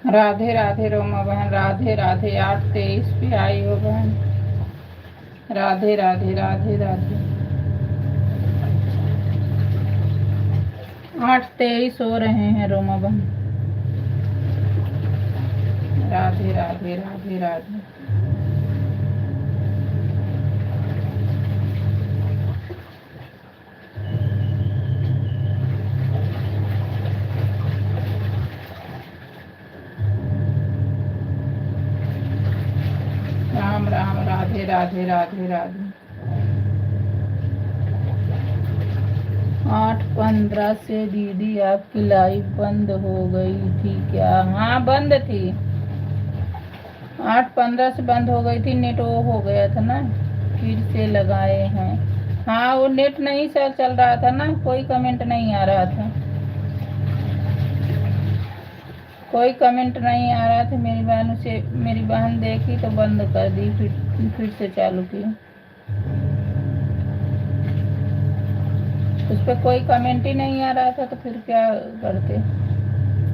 राधे राधे रोमा बहन, राधे राधे। 8:23 पे आई हो बहन। राधे राधे राधे राधे। 8:23 हो रहे हैं रोमा बहन। राधे राधे राधे राधे। राम राम, राधे राधे राधे राधे। 8:15 से दीदी आपकी लाइव बंद हो गई थी क्या? हाँ बंद थी, 8:15 से बंद हो गई थी। नेट वो हो गया था ना, फिर से लगाए हैं। हाँ वो नेट नहीं सर चल रहा था ना, कोई कमेंट नहीं आ रहा था, कोई कमेंट नहीं आ रहा था। मेरी बहन देखी तो बंद कर दी, फिर से चालू की। उस पर कोई कमेंट ही नहीं आ रहा था तो फिर क्या करते।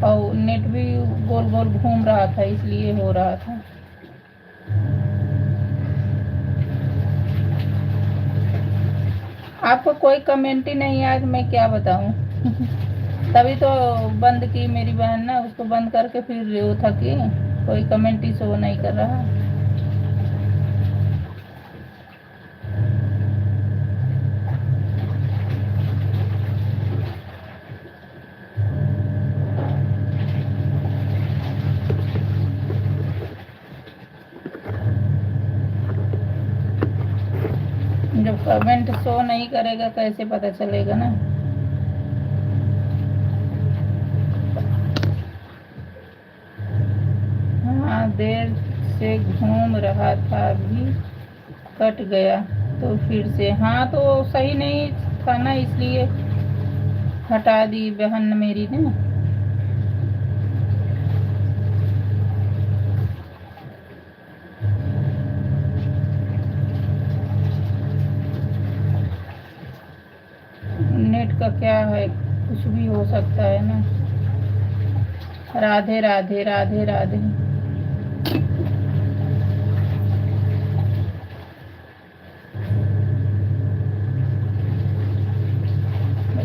और नेट भी गोल गोल घूम रहा था, इसलिए हो रहा था। आपको कोई कमेंट ही नहीं आया तो मैं क्या बताऊं। तभी तो बंद की मेरी बहन ना, उसको बंद करके फिर वो था कि कोई कमेंट ही शो नहीं कर रहा। जब कमेंट शो नहीं करेगा कैसे पता चलेगा ना। हाँ देर से घूम रहा था, अभी कट गया तो फिर से। हाँ तो सही नहीं था ना, इसलिए हटा दी बहन मेरी ने। नेट का क्या है, कुछ भी हो सकता है ना। राधे राधे राधे राधे।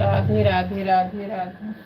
राधे राधे राधे राधे।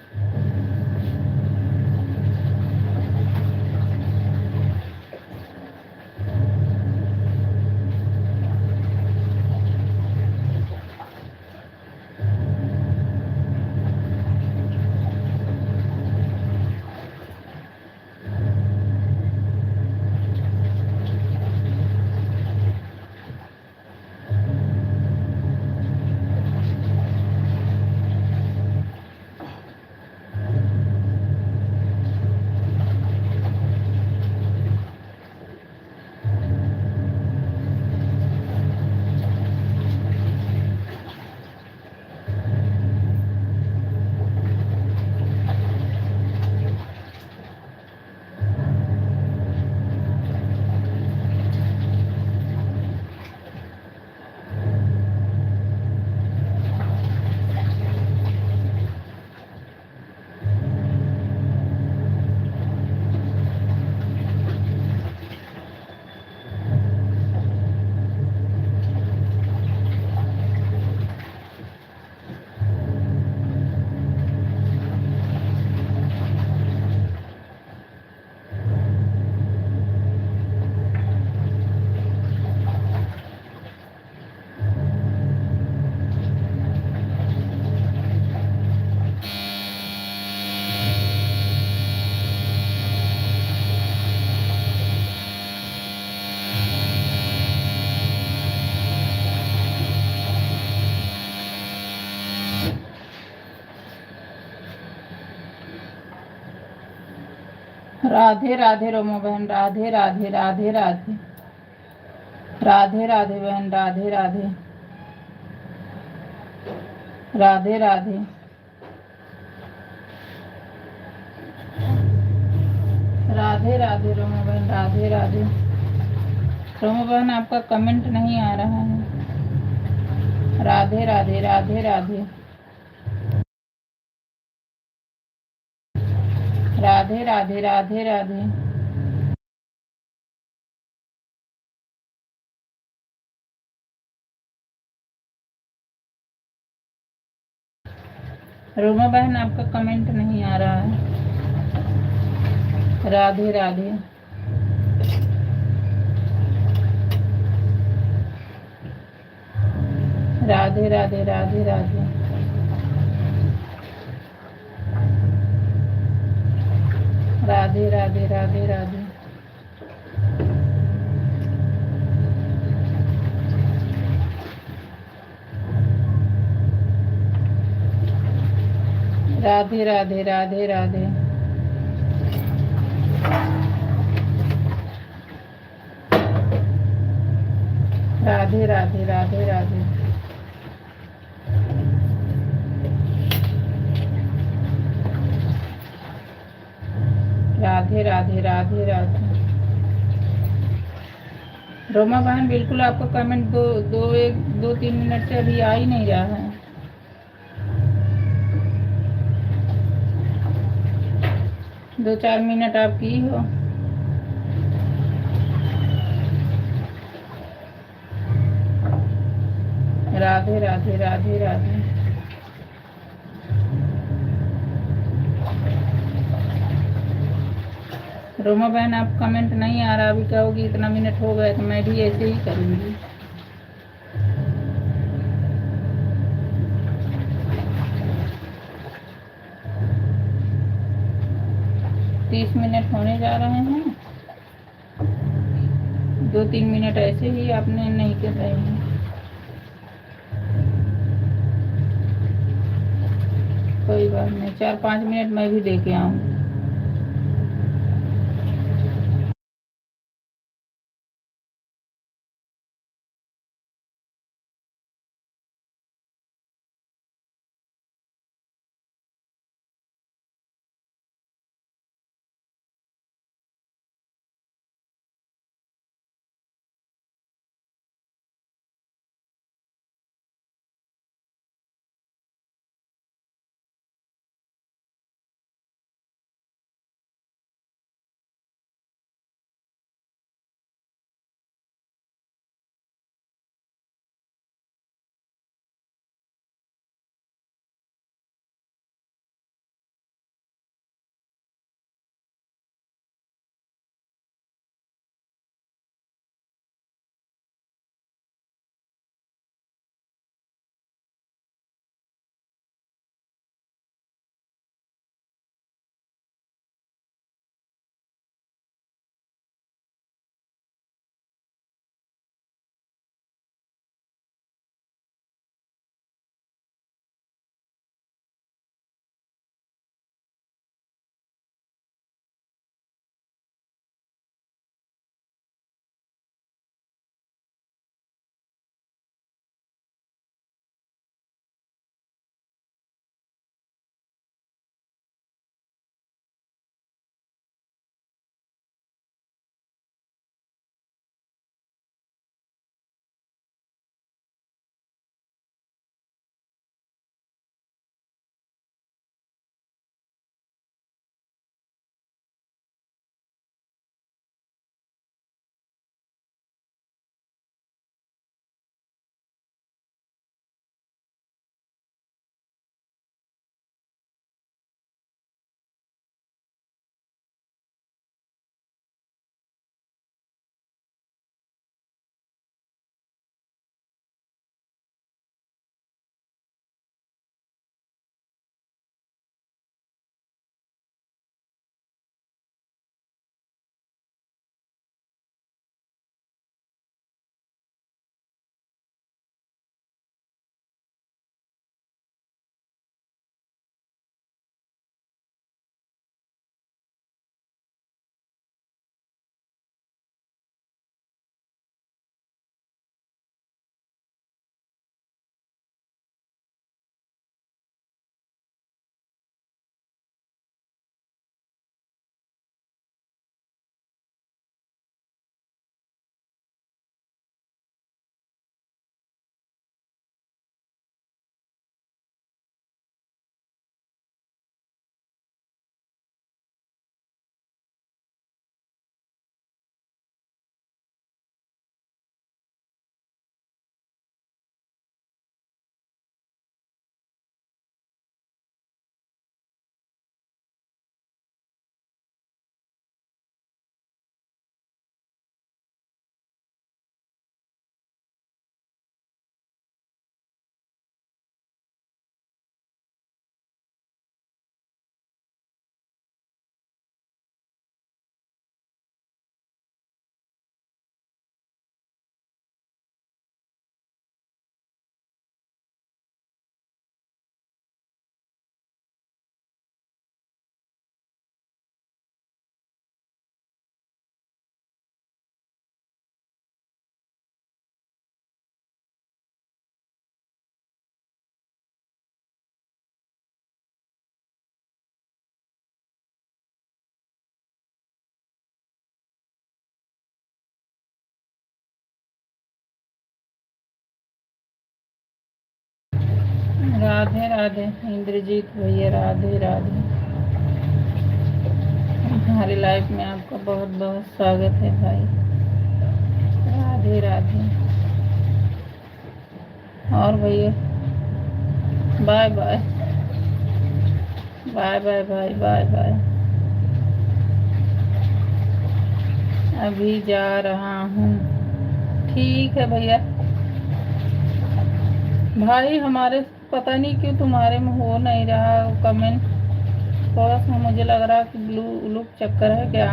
राधे राधे रोमा बहन, राधे राधे राधे राधे। राधे राधे बहन, राधे राधे राधे राधे। राधे राधे रोमा बहन, राधे राधे। रोमा बहन आपका कमेंट नहीं आ रहा है। राधे राधे राधे राधे। राधे राधे राधे राधे। रोमा बहन आपका कमेंट नहीं आ रहा है। राधे राधे। राधे राधे राधे राधे। राधे राधे राधे राधे। राधे राधे राधे राधे। राधे राधे राधे राधे। राधे राधे राधे राधे। रोमा बहन बिल्कुल आपका कमेंट दो तीन मिनट से अभी आ ही नहीं रहा है। 2-4 मिनट आप की हो। राधे राधे राधे राधे। रोमा बहन आप कमेंट नहीं आ रहा, अभी कहोगी इतना मिनट हो गया तो मैं भी ऐसे ही करूँगी। 30 मिनट होने जा रहे हैं, 2-3 मिनट ऐसे ही आपने नहीं कर रहे हैं। कोई बात नहीं, 4-5 मिनट मैं भी दे के आऊँगी। राधे राधे इंद्रजीत भैया, राधे राधे। हमारी लाइफ में आपका बहुत बहुत स्वागत है भाई, राधे राधे। और भैया बाय बाय, बाय बाय भाई, बाय बाय। अभी जा रहा हूँ। ठीक है भैया। भाई हमारे पता नहीं क्यों तुम्हारे में हो नहीं रहा कमेंट, थोड़ा सा मुझे लग रहा कि ब्लू लुक चक्कर है क्या।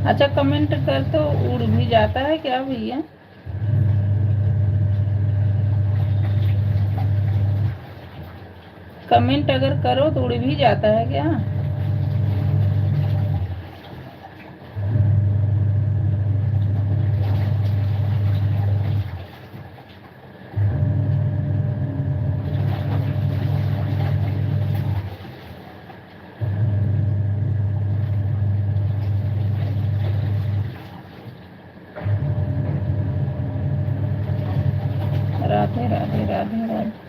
अच्छा कमेंट कर तो उड़ भी जाता है क्या भैया? कमेंट अगर करो तो उड़ भी जाता है क्या? राधे राधे राधे राधे।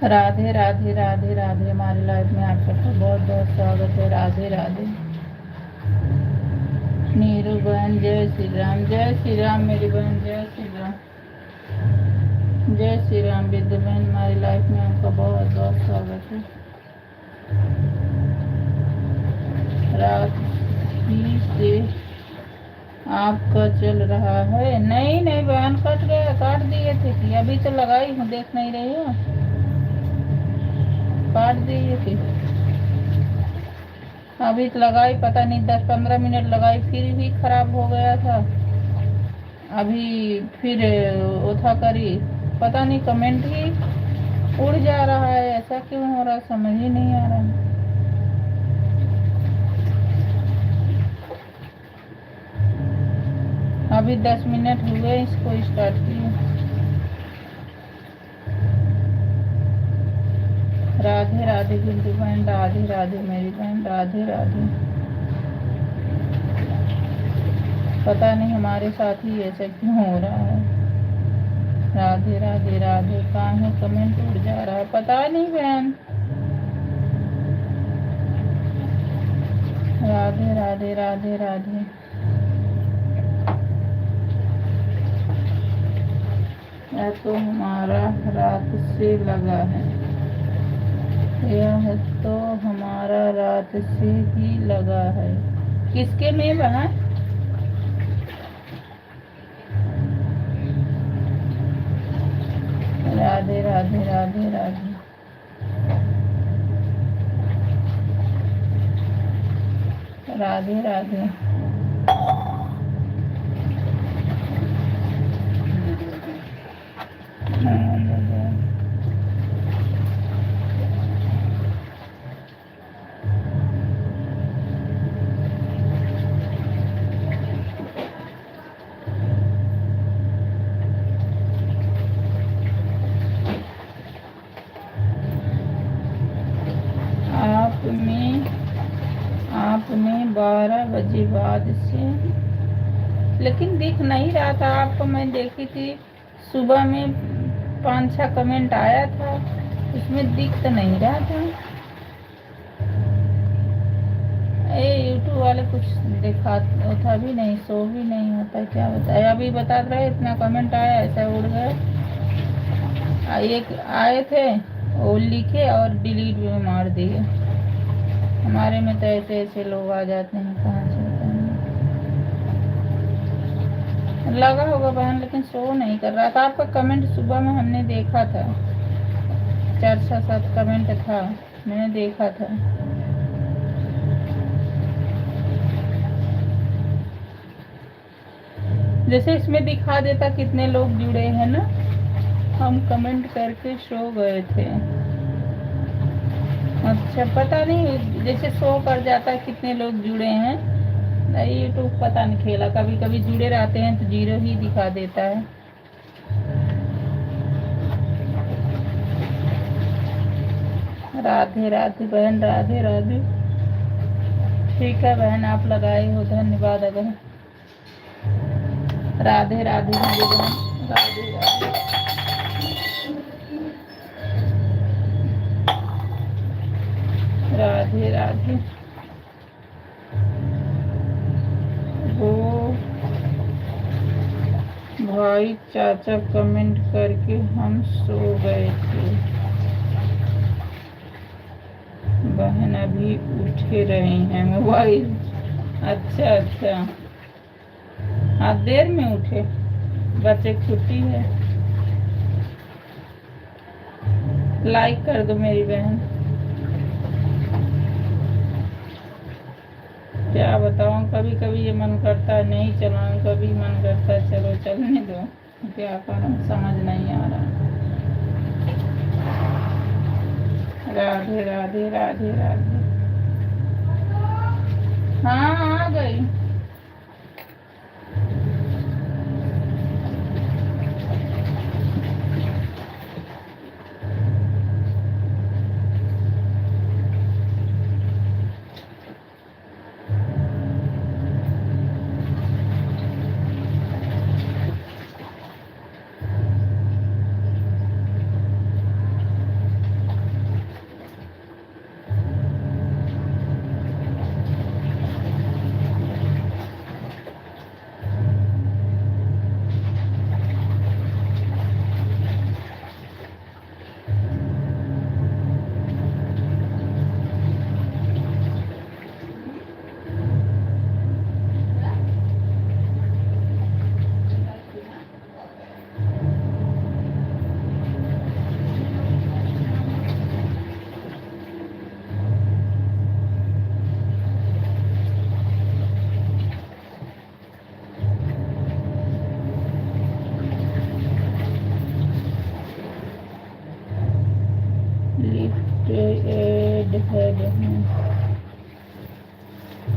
राधे राधे राधे राधे। हमारी लाइफ में आप सबका बहुत बहुत स्वागत है, राधे राधे। नीरू बहन जय श्री राम, जय श्री राम मेरी बहन, जय श्री राम, जय श्री राम। विद्या बहन हमारी लाइफ में आपका बहुत बहुत स्वागत है। रात ही से आपका चल रहा है? नहीं नहीं बहन, कट गया, काट दिए थे कि अभी तो लगाई हूँ, देख नहीं रही हो? काट दिए थे अभी तो लगाई, पता नहीं 10-15 मिनट लगाई, फिर भी खराब हो गया था। अभी फिर उठा करी, पता नहीं कमेंट ही उड़ जा रहा है, ऐसा क्यों हो रहा समझ ही नहीं आ रहा। अभी 10 मिनट हुए इसको स्टार्ट किए। राधे राधे बिंदु बहन, राधे राधे मेरी बहन, राधे राधे। पता नहीं हमारे साथ ही ऐसा क्यों हो रहा है। राधे राधे राधे। कहाँ है कमेंट उड़ जा रहा है, पता नहीं बहन। राधे राधे राधे राधे। यह तो हमारा रात से लगा है, यह तो हमारा रात से ही लगा है। किसके में बहन? राधे राधे राधे राधे। राधे राधे। आपने 12 बजे बाद से, लेकिन दिख नहीं रहा था आपको। मैं देखी थी सुबह में 5-6 कमेंट आया था, उसमें दिख तो नहीं रहा था। ये यूट्यूब वाले कुछ दिखाता भी नहीं, शो भी नहीं होता, क्या बताया। अभी बता रहे इतना कमेंट आया, ऐसा उड़ गया। एक आए थे वो लिखे और डिलीट भी मार दिए। हमारे में तो ऐसे ऐसे लोग आ जाते हैं, कहाँ से बताएंगे। लगा होगा बहन, लेकिन शो नहीं कर रहा था। आपका कमेंट सुबह में हमने देखा था, 4-7 कमेंट था, मैंने देखा था। जैसे इसमें दिखा देता कितने लोग जुड़े हैं ना, हम कमेंट करके शो गए थे। अच्छा, पता नहीं, जैसे शो कर जाता है कितने लोग जुड़े हैं। यूट्यूब पता नहीं खेला, कभी कभी जुड़े रहते हैं तो 0 ही दिखा देता है। राधे राधे बहन, राधे राधे। ठीक है बहन, आप लगाए हो, धन्यवाद। अगर राधे राधे बहन, राधे राधे। राधे राधे। वो भाई चाचा कमेंट करके हम सो गए थे, बहन अभी उठे रहे हैं मोबाइल। अच्छा अच्छा, हाँ देर में उठे, बच्चे की छुट्टी है। लाइक कर दो मेरी बहन। क्या बताऊँ, कभी कभी ये मन करता है नहीं चलाऊँ, कभी मन करता है चलो चलने दो। क्या करूँ, समझ नहीं आ रहा। राधे राधे, राधे राधे। हाँ आ गई।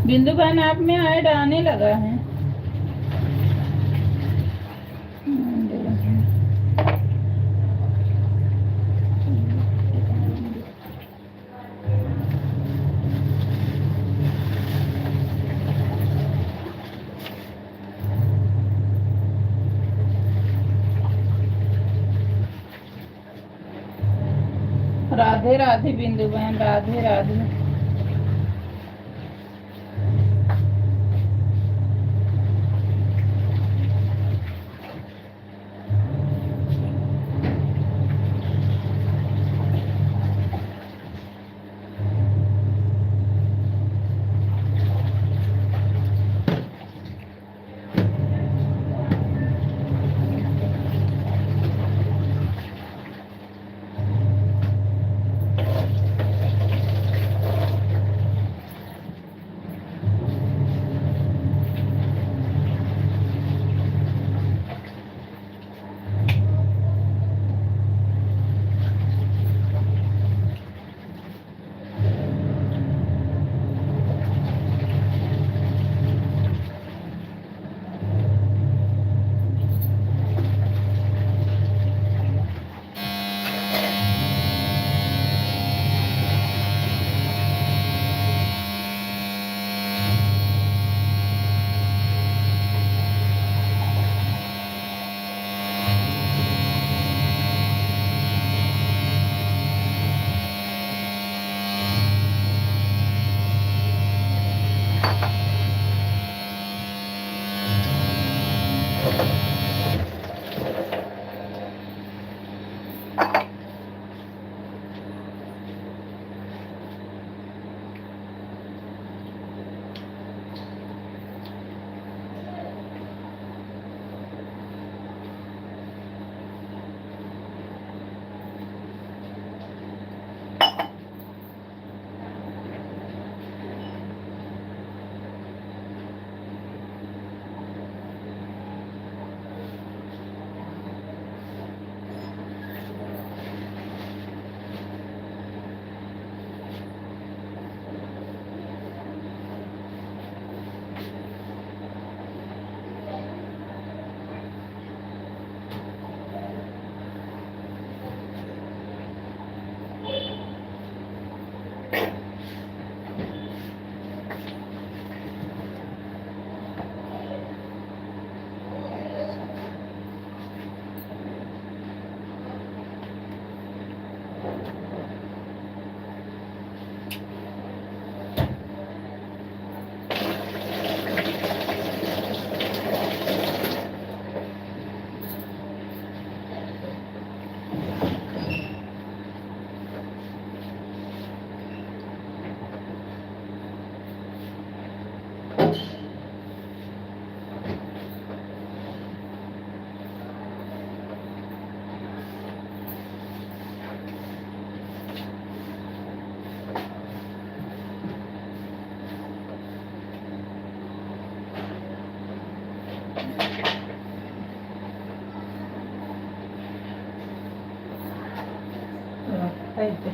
बिंदु बहन आप में ऐड आने लगा है। राधे राधे बिंदु बहन, राधे राधे। ऐसे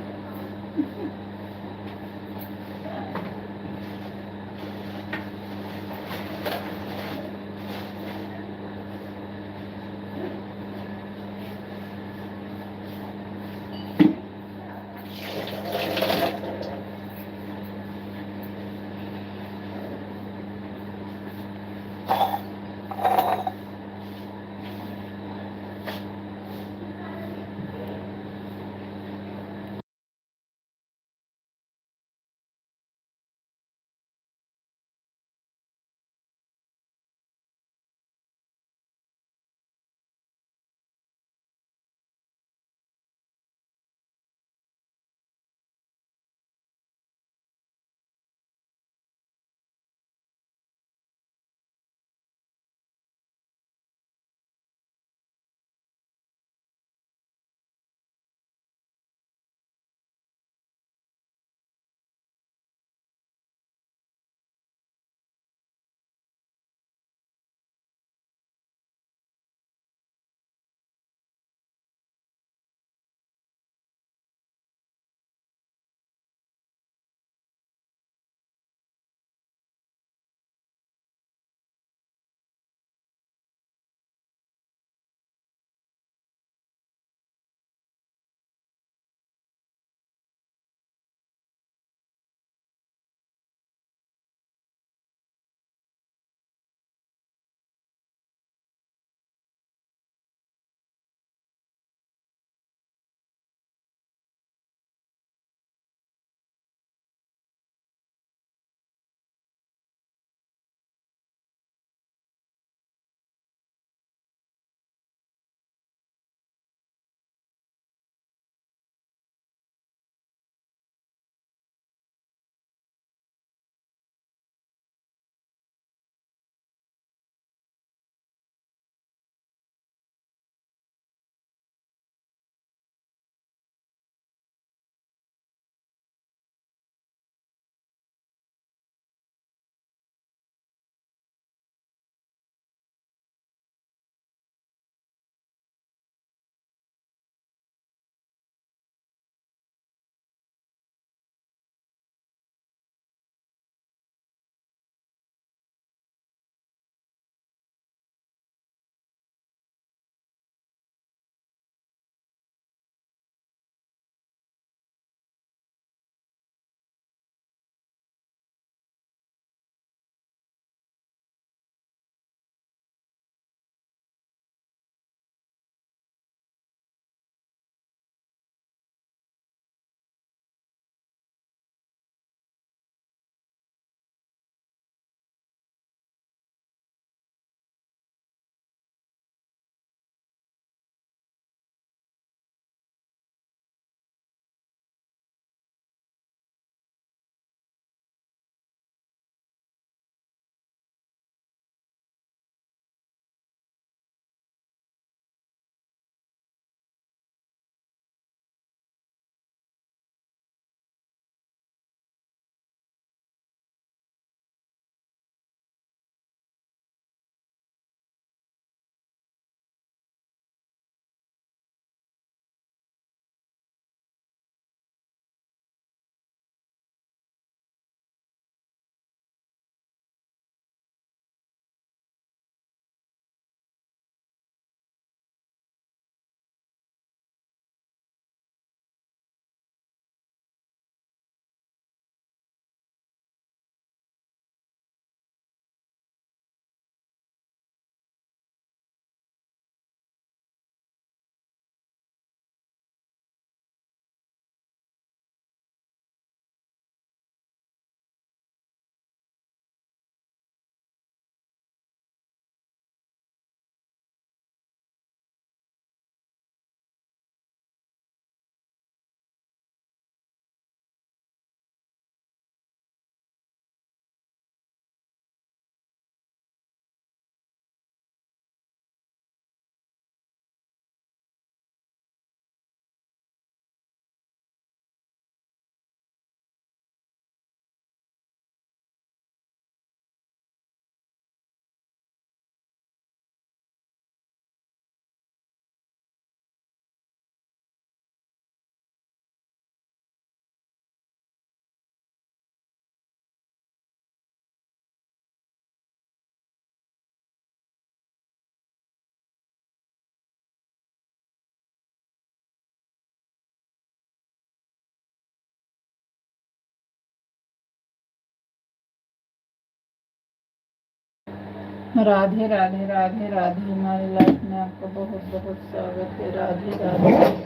राधे राधे राधे राधे। हमारे लाइफ में आपका बहुत बहुत स्वागत है। राधे राधे।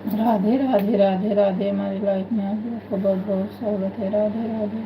राधे राधे राधे राधे। हमारी लाइफ में आप लोग को बहुत बहुत स्वागत है। राधे राधे।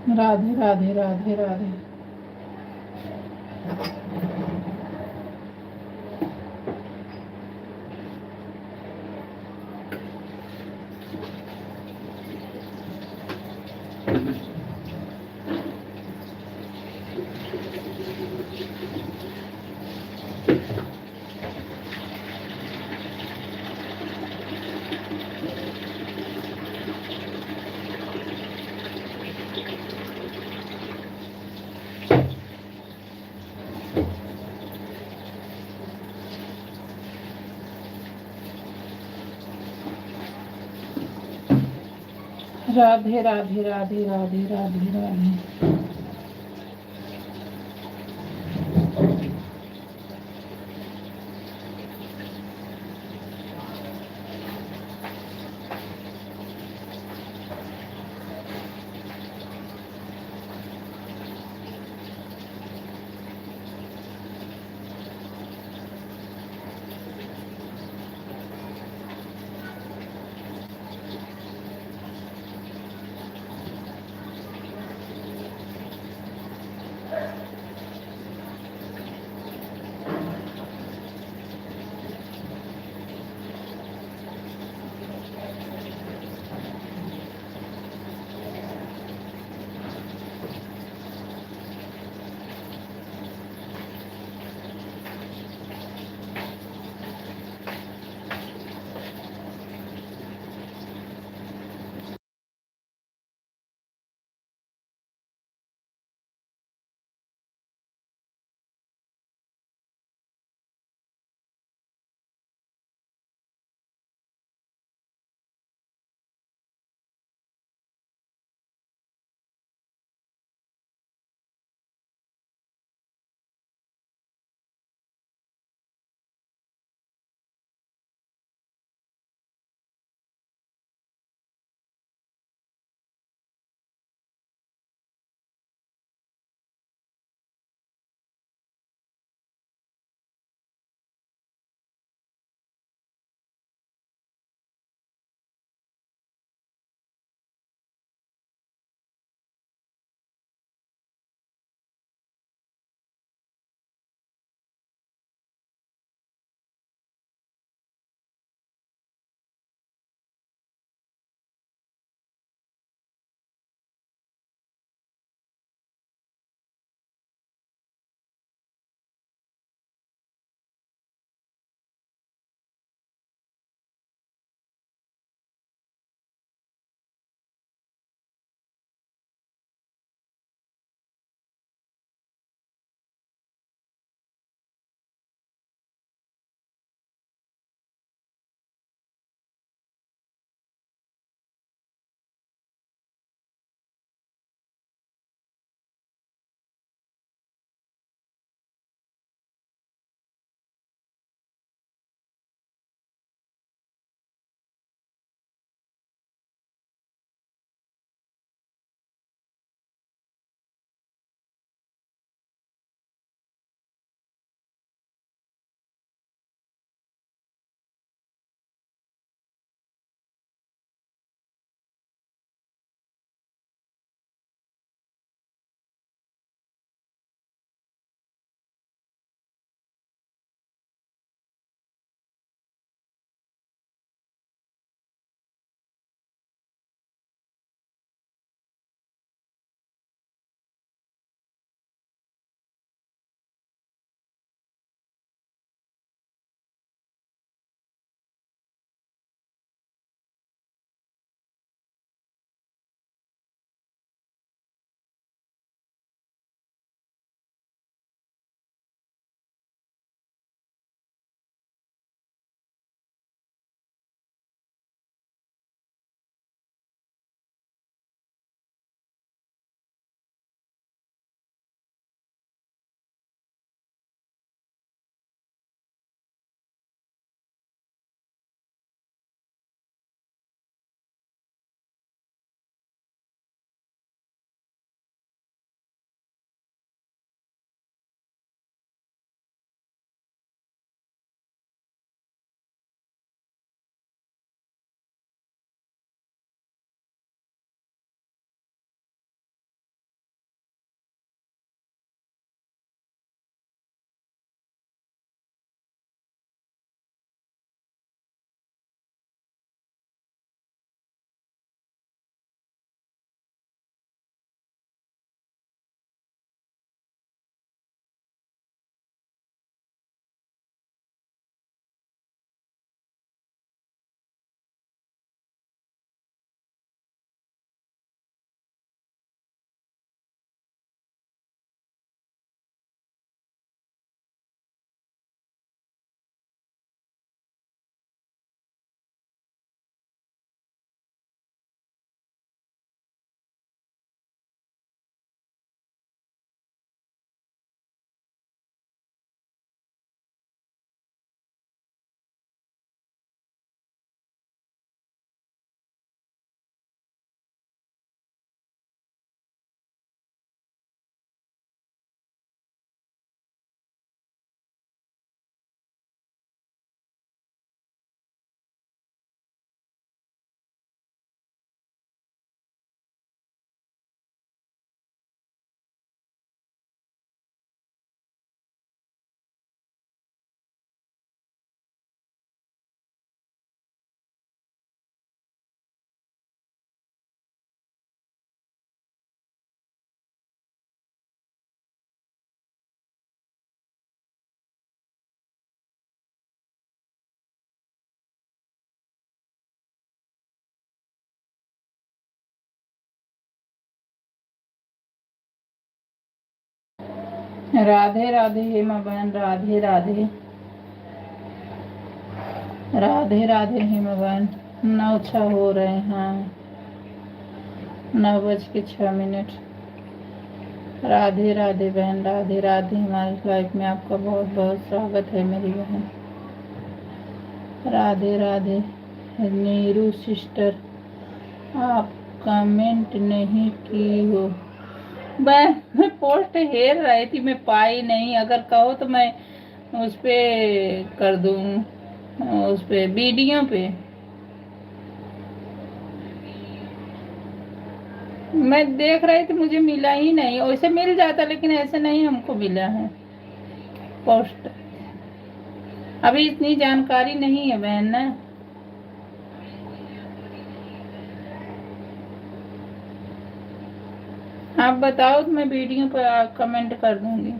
राधे राधे राधे राधे। राधे राधे राधे राधे राधे राधे। राधे राधे हेमा बहन, राधे राधे। राधे राधे हेमा बहन। 9:06 हो रहे हैं, हाँ 9:06। राधे राधे बहन, राधे राधे। हमारी लाइफ में आपका बहुत बहुत स्वागत है मेरी बहन। राधे राधे। नीरू सिस्टर, आप कमेंट नहीं की हो। मैं पोस्ट हेर रही थी, मैं पाई नहीं। अगर कहो तो मैं उस पे कर दूं, उस पे वीडियो पे। मैं देख रही थी, मुझे मिला ही नहीं। वैसे मिल जाता लेकिन ऐसे नहीं हमको मिला है पोस्ट। अभी इतनी जानकारी नहीं है बहन ना। आप बताओ तो मैं वीडियो पर कमेंट कर दूंगी।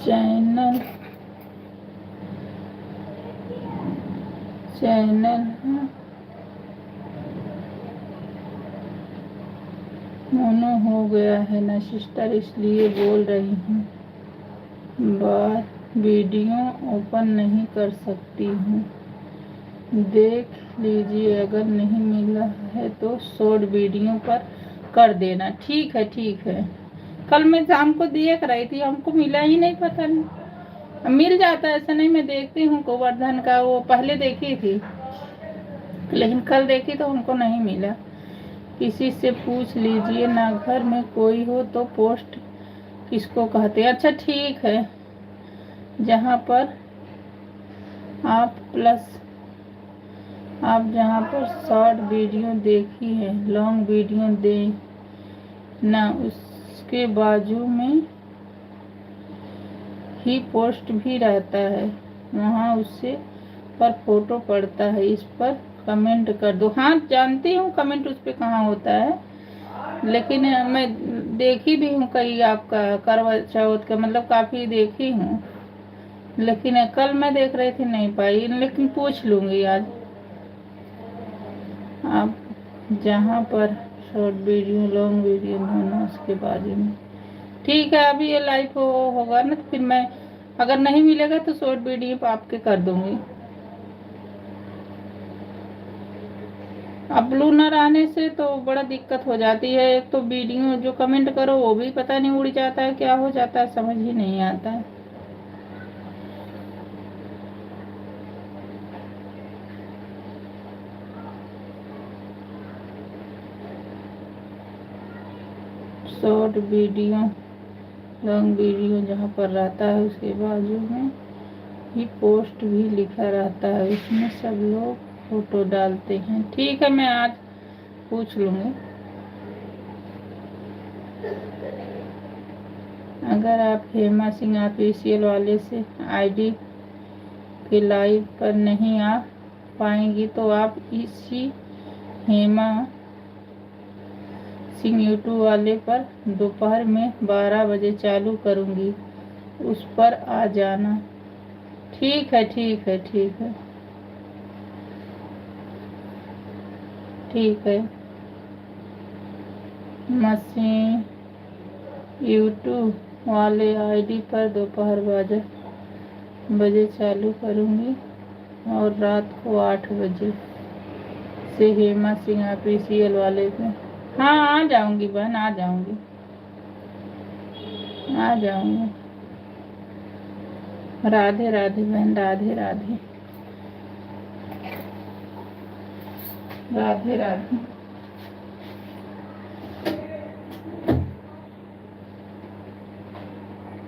चैनल मोनो हो गया है ना सिस्टर, इसलिए बोल रही हूँ। बार वीडियो ओपन नहीं कर सकती हूँ। देख लीजिए, अगर नहीं मिला है तो शॉर्ट वीडियो पर कर देना। ठीक है ठीक है। कल मैं शाम को देख रही थी, हमको मिला ही नहीं, पता नहीं। मिल जाता है ऐसा नहीं। मैं देखती हूँ गोवर्धन का, वो पहले देखी थी लेकिन कल देखी तो हमको नहीं मिला। किसी से पूछ लीजिए ना, घर में कोई हो तो पोस्ट किसको कहते हैं। अच्छा ठीक है। जहाँ पर आप जहाँ पर शॉर्ट वीडियो देखी है, लॉन्ग वीडियो दे ना, उसके बाजू में ही पोस्ट भी रहता है, वहाँ उससे पर फोटो पड़ता है, इस पर कमेंट कर दो। हाँ जानती हूँ कमेंट उस पर कहाँ होता है, लेकिन मैं देखी भी हूँ कई आपका करवा चौथ का, मतलब काफ़ी देखी हूँ। लेकिन कल मैं देख रही थी नहीं पाई, लेकिन पूछ लूँगी आज। आप जहाँ पर शॉर्ट वीडियो लॉन्ग वीडियो दोनों उसके बारे में। ठीक है, अभी ये लाइव होगा ना तो फिर मैं, अगर नहीं मिलेगा तो शॉर्ट वीडियो पे आपके कर दूँगी। अपलोड रहने से तो बड़ा दिक्कत हो जाती है। एक तो वीडियो जो कमेंट करो वो भी पता नहीं उड़ जाता है, क्या हो जाता है समझ ही नहीं आता है। शॉर्ट वीडियो लॉन्ग वीडियो जहाँ पर रहता है उसके बाजू में ही पोस्ट भी लिखा रहता है, उसमें सब लोग फोटो डालते हैं। ठीक है, मैं आज पूछ लूँगी। अगर आप हेमा सिंह ऑफिशियल वाले से आईडी के लाइव पर नहीं आ पाएंगी तो आप इसी हेमा सिंह यूट्यूब वाले पर दोपहर में 12 बजे चालू करूँगी, उस पर आ जाना। ठीक है ठीक है ठीक है ठीक है। मशीन यूट्यूब वाले आईडी पर दोपहर 12 बजे चालू करूँगी और रात को 8 बजे से हेमा सिंह ऑफिशियल वाले पे। हाँ आ जाऊँगी बहन, आ जाऊँगी आ जाऊँगी। राधे राधे बहन, राधे राधे राधे राधे।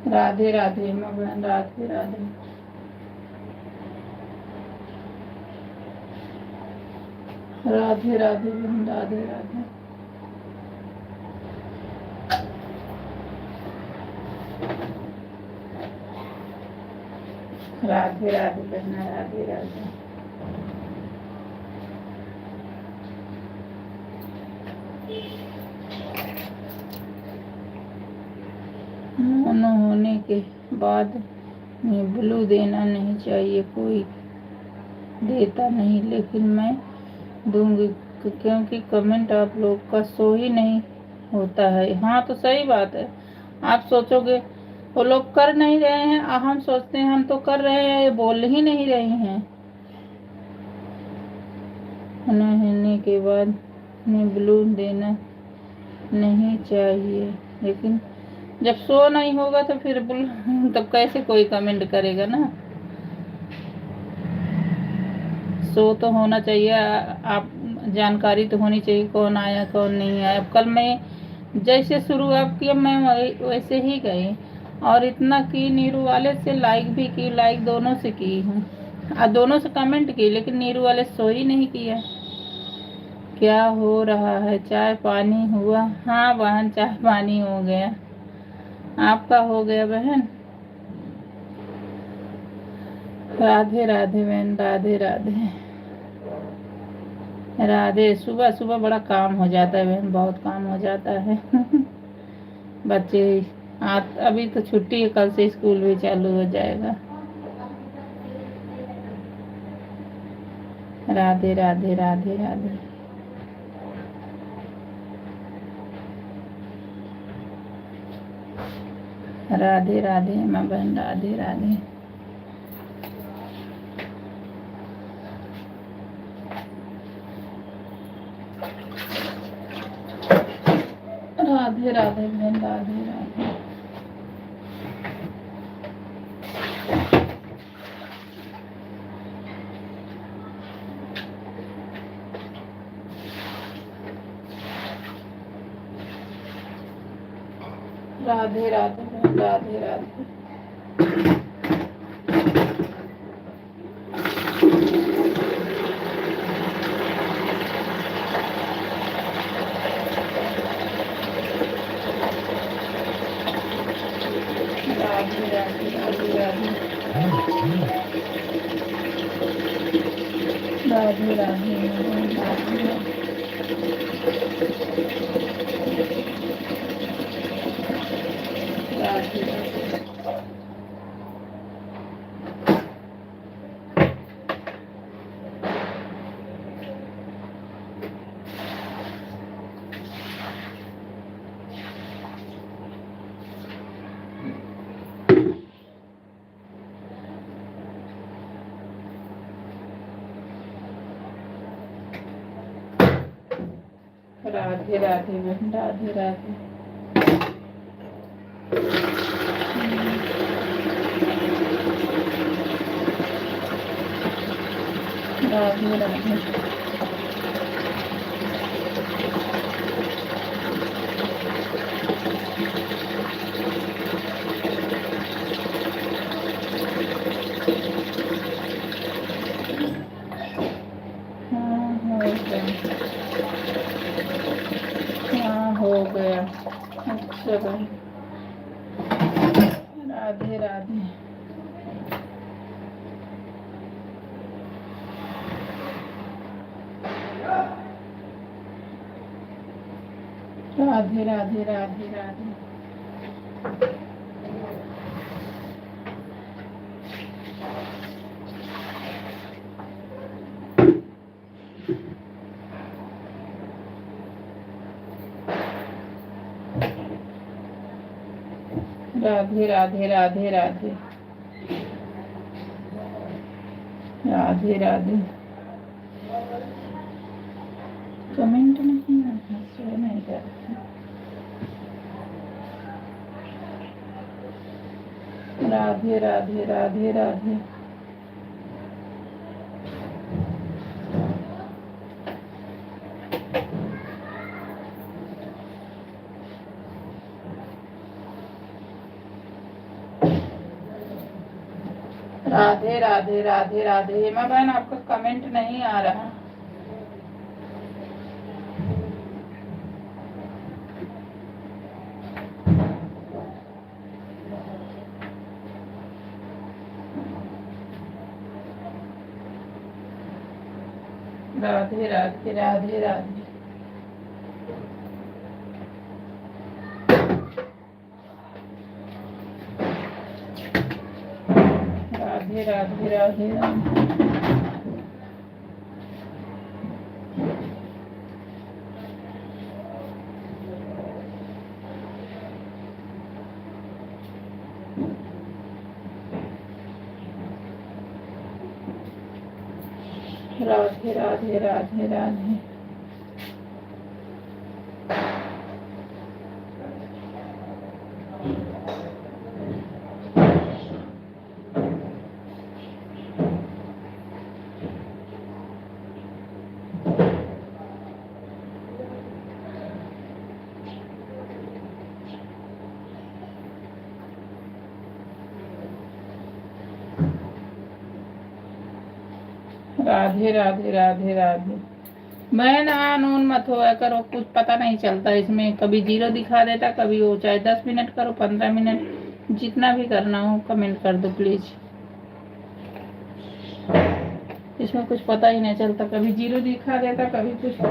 राधे राधे बहन, राधे राधे। राधे राधे बहन, राधे राधे। राधे राधे बहना, राधे राधे। मोनो होने के बाद में ब्लू देना नहीं चाहिए, कोई देता नहीं, लेकिन मैं दूंगी क्योंकि कमेंट आप लोग का शो ही नहीं होता है। हाँ तो सही बात है, आप सोचोगे वो लोग कर नहीं रहे हैं, हम सोचते हैं हम तो कर रहे हैं, ये बोल ही नहीं रही हैं। होने के बाद में ब्लू देना नहीं चाहिए, लेकिन जब शो नहीं होगा तो फिर तब कैसे कोई कमेंट करेगा ना। शो तो होना चाहिए, आप जानकारी तो होनी चाहिए कौन आया कौन नहीं आया। कल मैं जैसे शुरुआत किया मैं वैसे ही गई, और इतना की नीरू वाले से लाइक भी की, लाइक दोनों से की हूँ, दोनों से कमेंट की, लेकिन नीरू वाले शो ही नहीं किया। क्या हो रहा है, चाय पानी हुआ? हाँ बहन, चाय पानी हो गया। आपका हो गया बहन? राधे राधे बहन, राधे राधे। राधे। सुबह सुबह बड़ा काम हो जाता है बहन, बहुत काम हो जाता है। बच्चे अभी तो छुट्टी है, कल से स्कूल भी चालू हो जाएगा। राधे राधे, राधे राधे। राधे राधे माँ बहन, राधे राधे। राधे राधे बहन, राधे राधे। राधे राधे बहन, राधे राधे। राधे राधे, राधे राधे। राधे राधे, राधे राधे। राधे राधे। राधे राधे बहन, राधे राधे। राधे राधे। हाँ हो गया। अच्छा भाई, राधे राधे। राधे राधे, राधे राधे। राधे राधे, राधे राधे। राधे राधे। कमेंट नहीं आता, शो नहीं करता। राधे राधे, राधे राधे। राधे राधे, राधे राधे। हेमा बहन आपका कमेंट नहीं आ रहा। राधे राधे राधे राधे। राधे राधे राधे राधे। राधे राधे राधे राधे। राधे राधे राधे राधे। बहन नून मत होया करो, कुछ पता नहीं चलता इसमें, कभी 0 दिखा देता, कभी वो, चाहे 10 मिनट करो 15 मिनट, जितना भी करना हो कमेंट कर दो प्लीज। इसमें कुछ पता ही नहीं चलता, कभी 0 दिखा देता, कभी कुछ।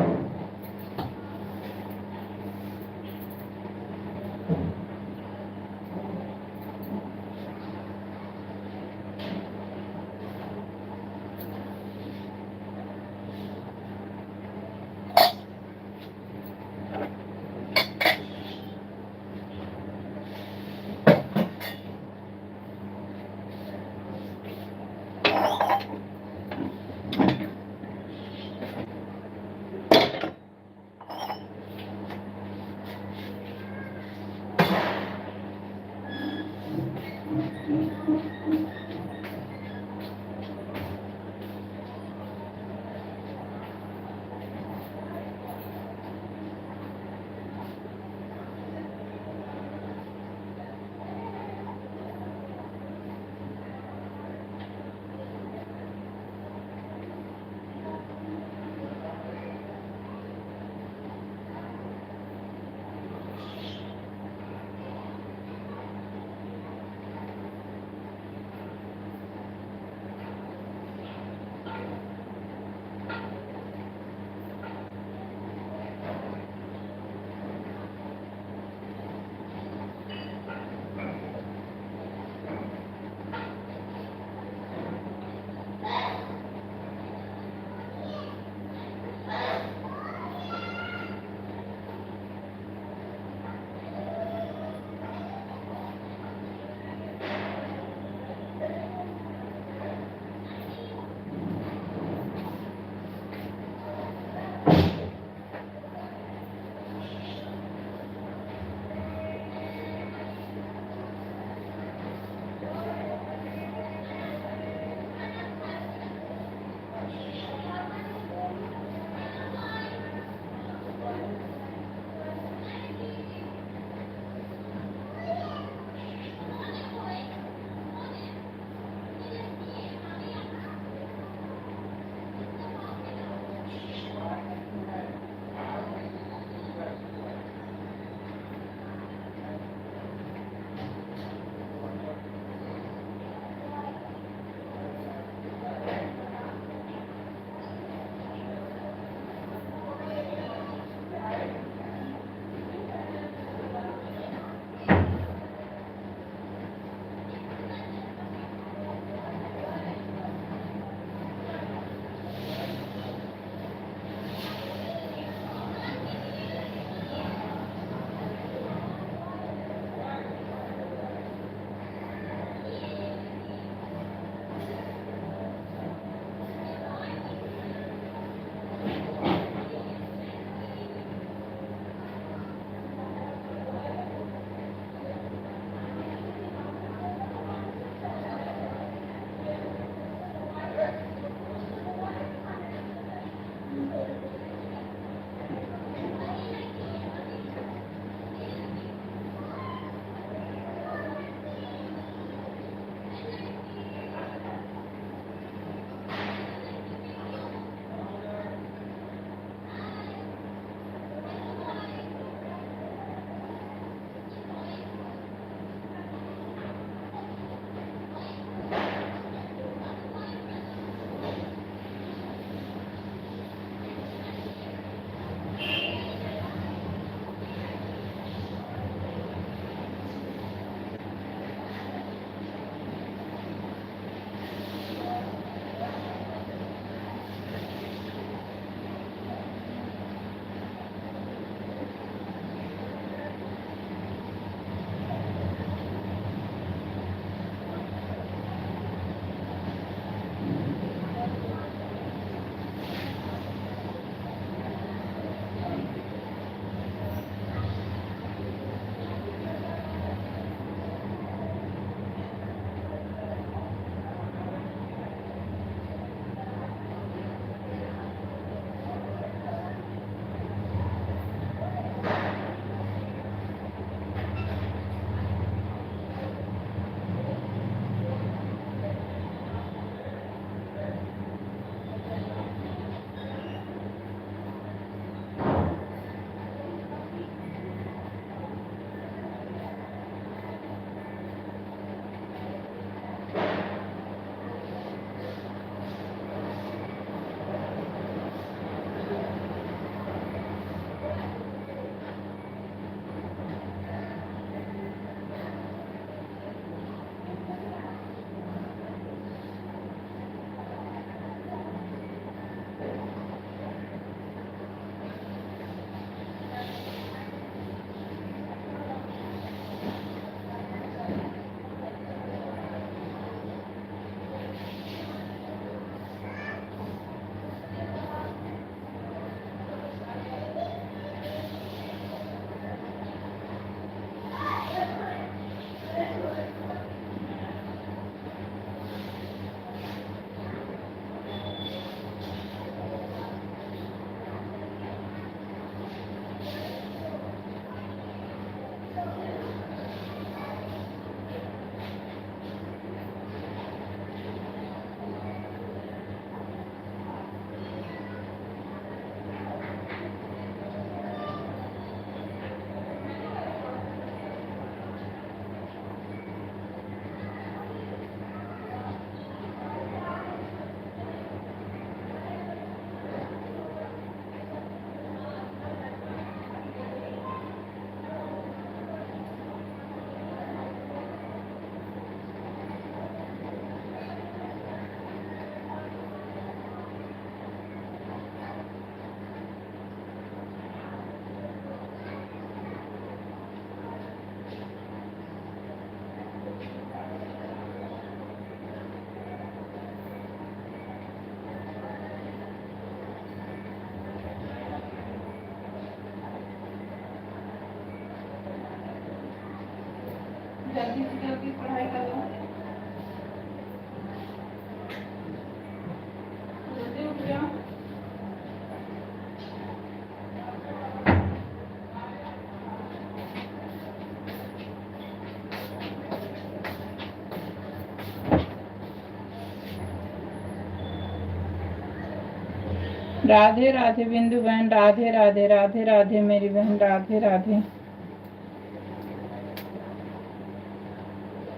राधे राधे बिंदु बहन, राधे राधे, राधे राधे मेरी बहन, राधे राधे,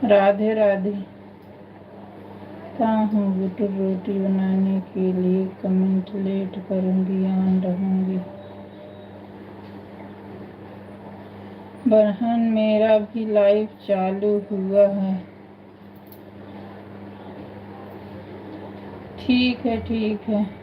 राधे राधे। हूँ बुटुर रोटी बनाने के लिए, कमेंट लेट करूँगी, ऑन रहूँगी। बहन मेरा भी लाइव चालू हुआ है। ठीक है ठीक है।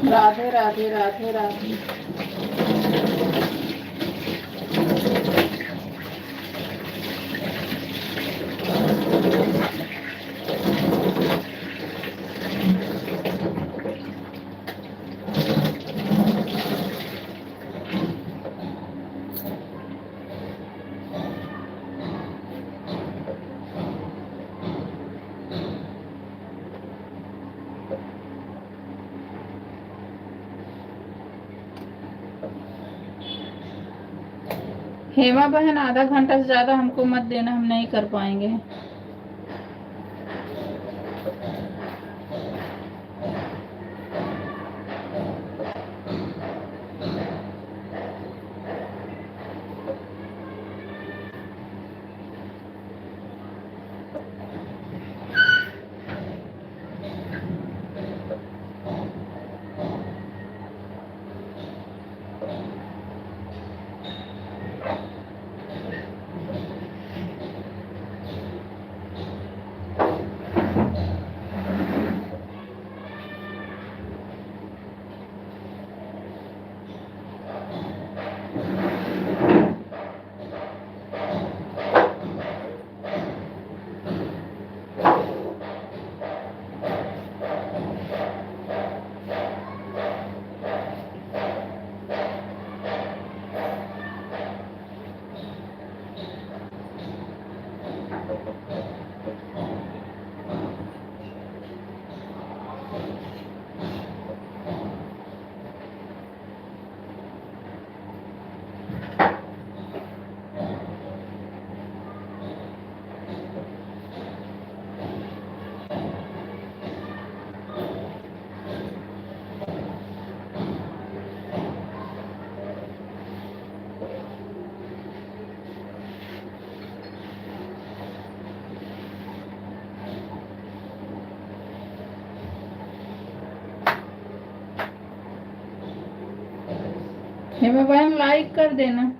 राधे राधे राधे राधे। हेमा बहन, आधा घंटा से ज़्यादा हमको मत देना, हम नहीं कर पाएंगे। हेमा बहन, लाइक कर देना।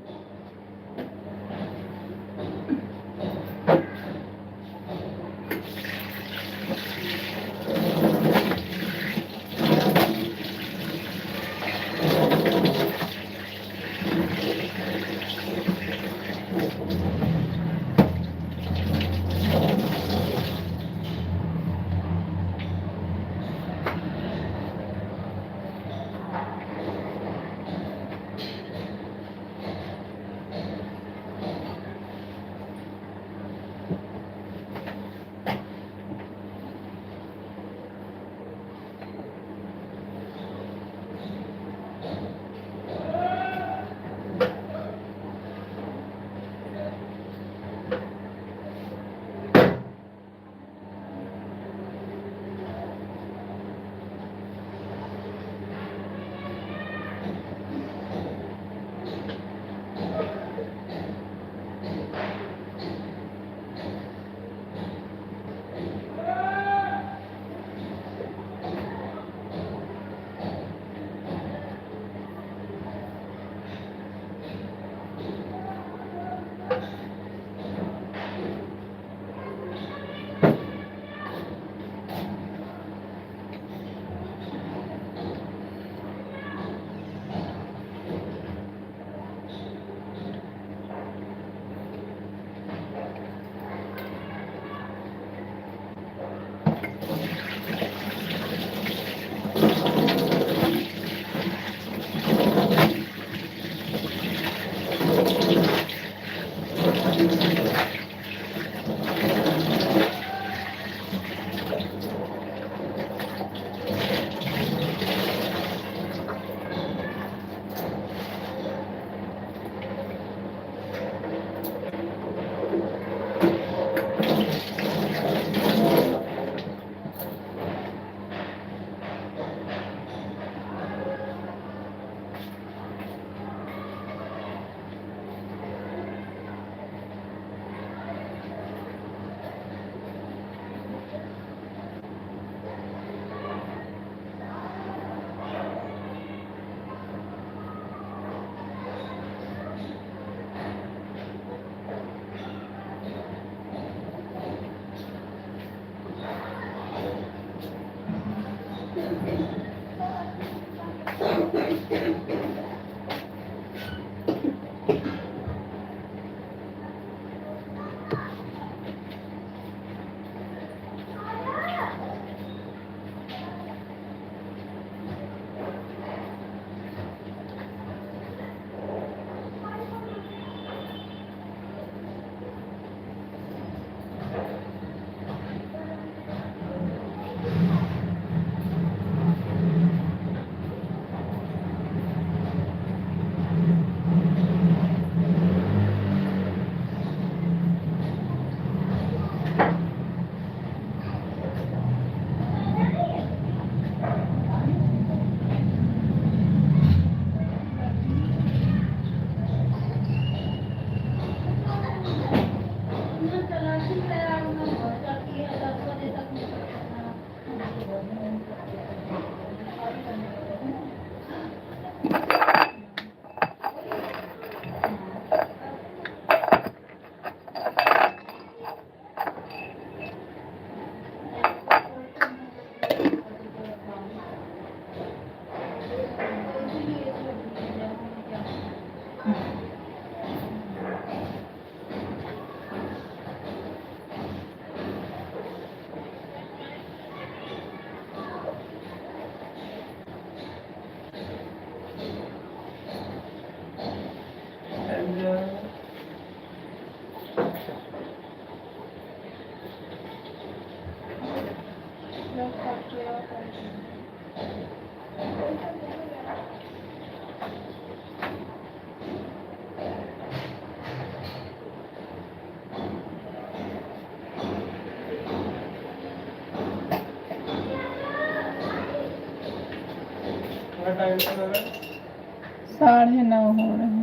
9:30 हो रहे हैं।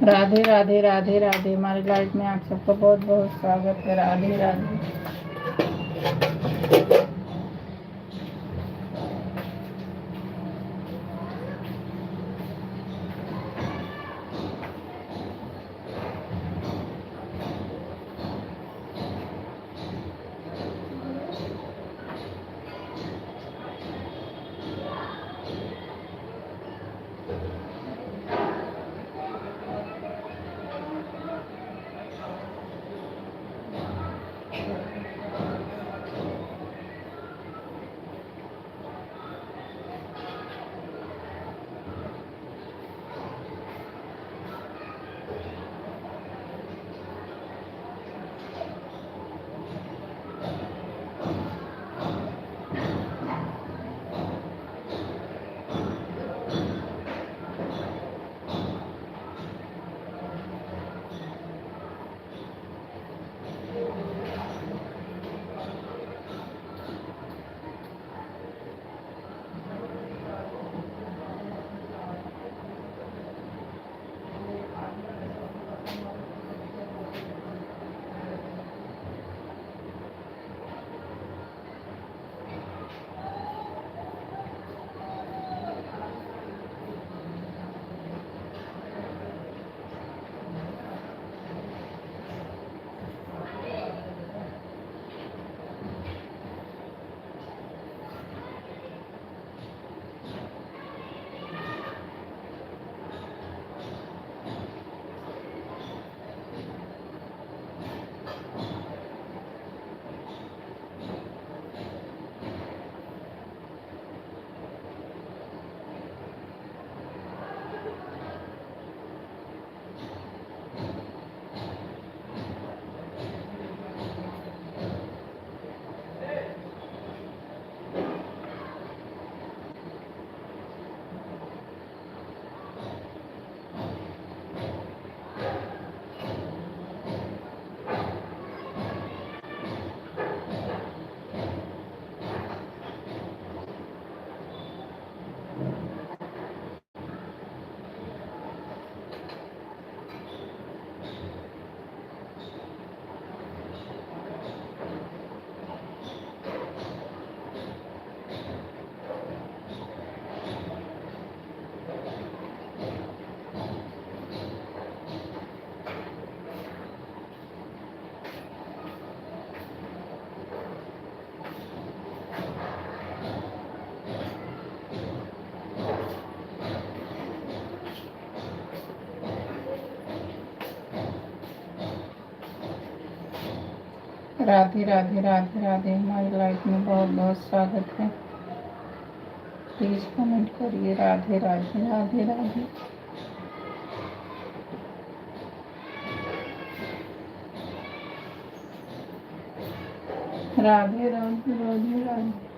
राधे राधे राधे राधे। हमारी लाइफ में आप सबका बहुत बहुत स्वागत है। राधे राधे। राधे राधे राधे राधे। हमारी लाइफ में बहुत बहुत स्वागत है। प्लीज कमेंट करिए। राधे राधे राधे राधे। राधे राधे राधे राधे।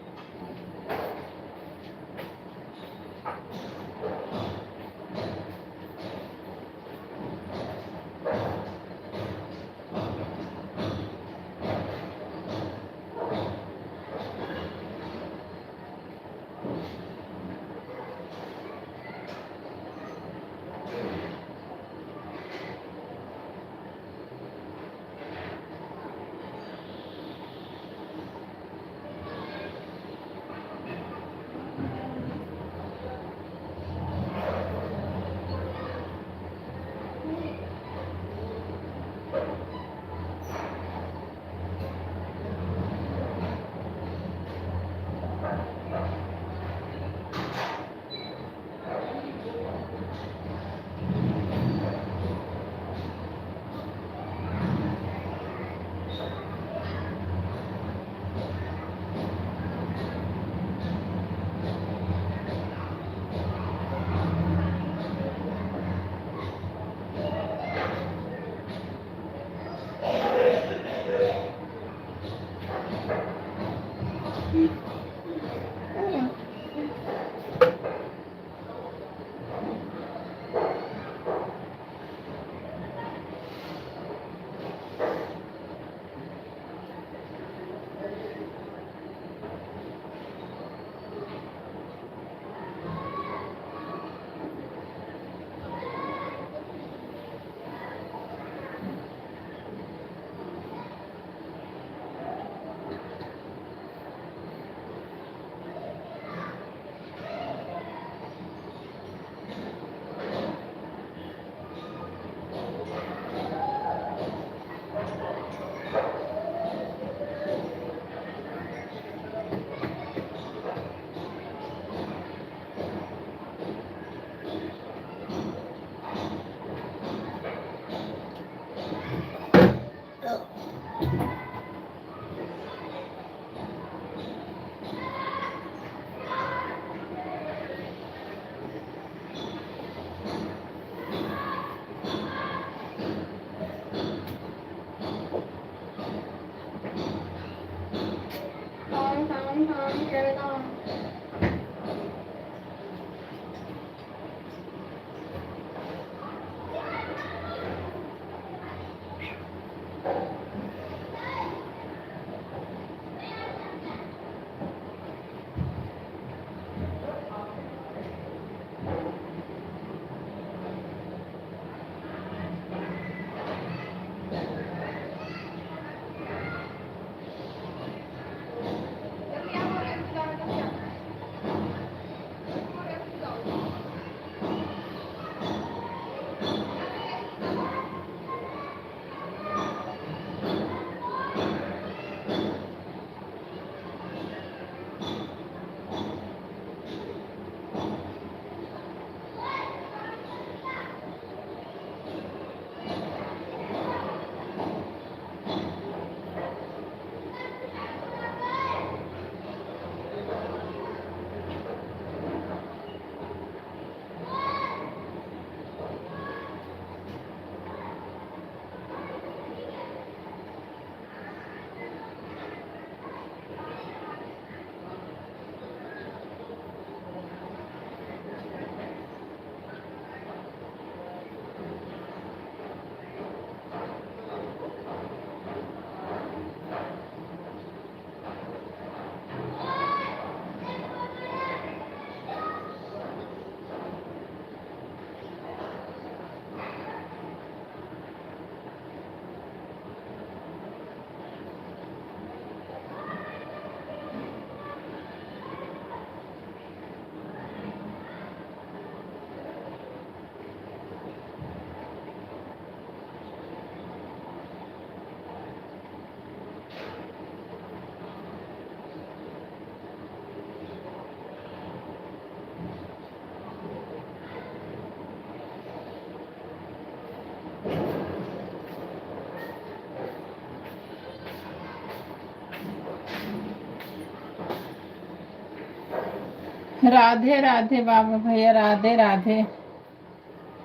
राधे राधे बाबा भैया, राधे राधे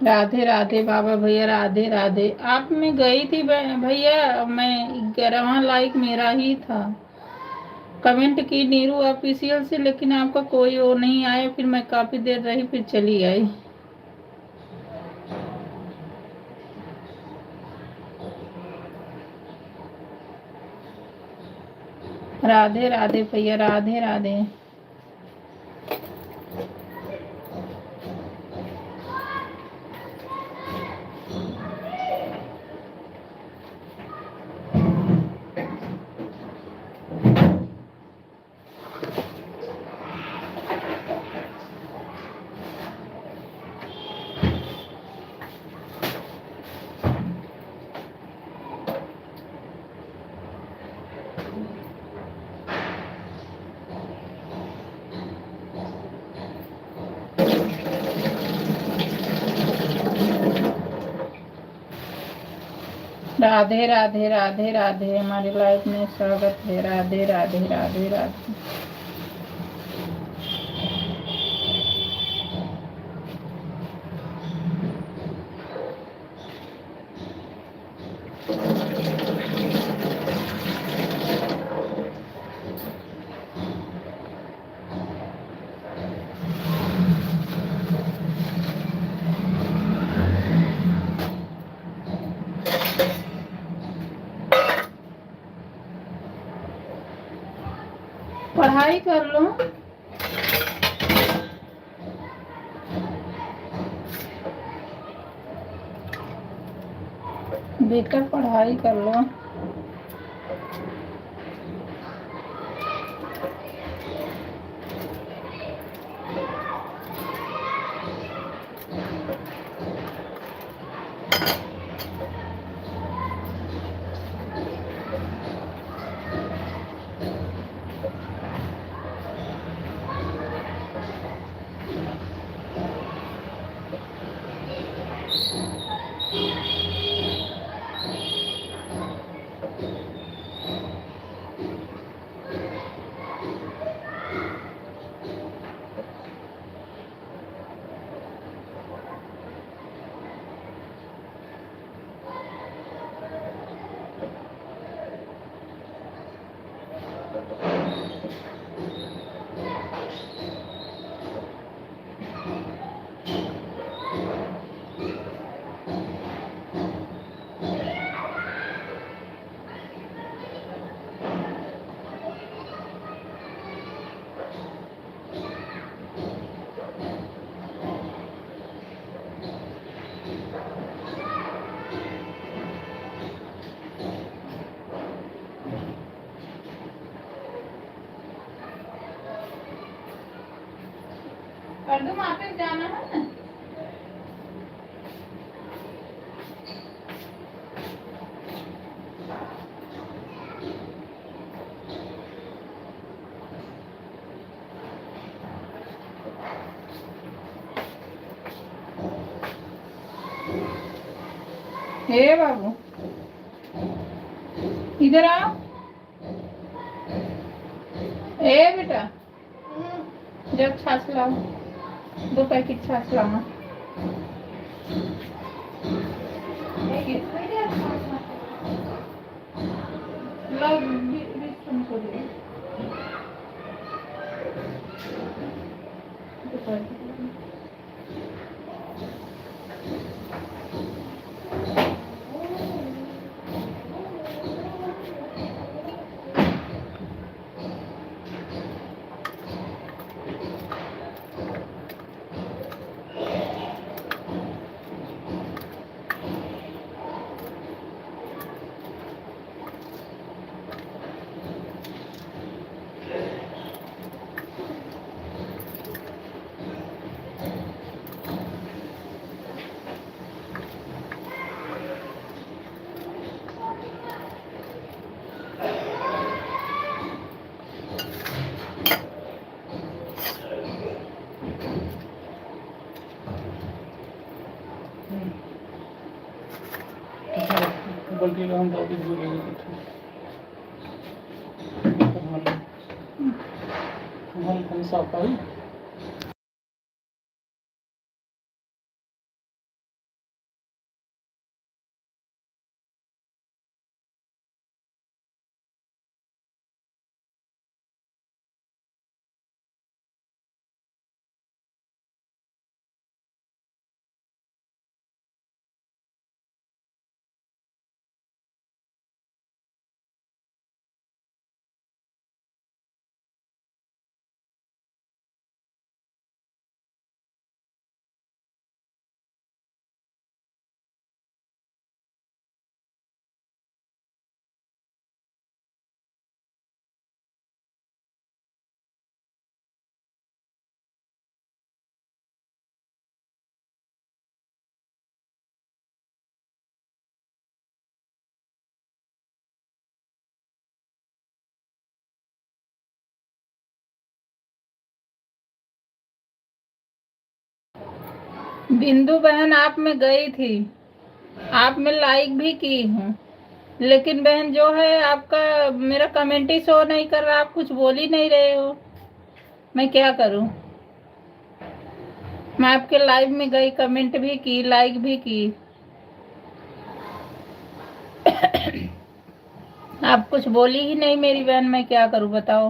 राधे राधे बाबा भैया, राधे राधे। आप में गई थी भैया, मैं 11वां लाइक मेरा ही था। कमेंट की नीरू ऑफिशियल से, लेकिन आपका कोई वो नहीं आया। फिर मैं काफ़ी देर रही, फिर चली आई। राधे राधे भैया, राधे राधे। राधे राधे राधे राधे, हमारे लाइफ में स्वागत है। राधे राधे राधे राधे। पढ़ाई कर लो। बेटा पढ़ाई कर लो। कर दो, वहाँ पे जाना है ना। हे बाबू, इधर आओ। ए बेटा, जब छाछ लाओ, 2 पैकेट छाछ लाना। लाओ, बीच तुमको दे। 2 पैकेट। बल्कि हम तो अभी भूल गए हमारे कौन सा पाई बिंदु बहन, आप में गई थी, आप में लाइक भी की हूँ, लेकिन बहन जो है आपका मेरा कमेंट ही शो नहीं कर रहा, आप कुछ बोल ही नहीं रहे हो, मैं क्या करूँ। मैं आपके लाइव में गई, कमेंट भी की, लाइक भी की, आप कुछ बोली ही नहीं मेरी बहन, मैं क्या करूँ बताओ।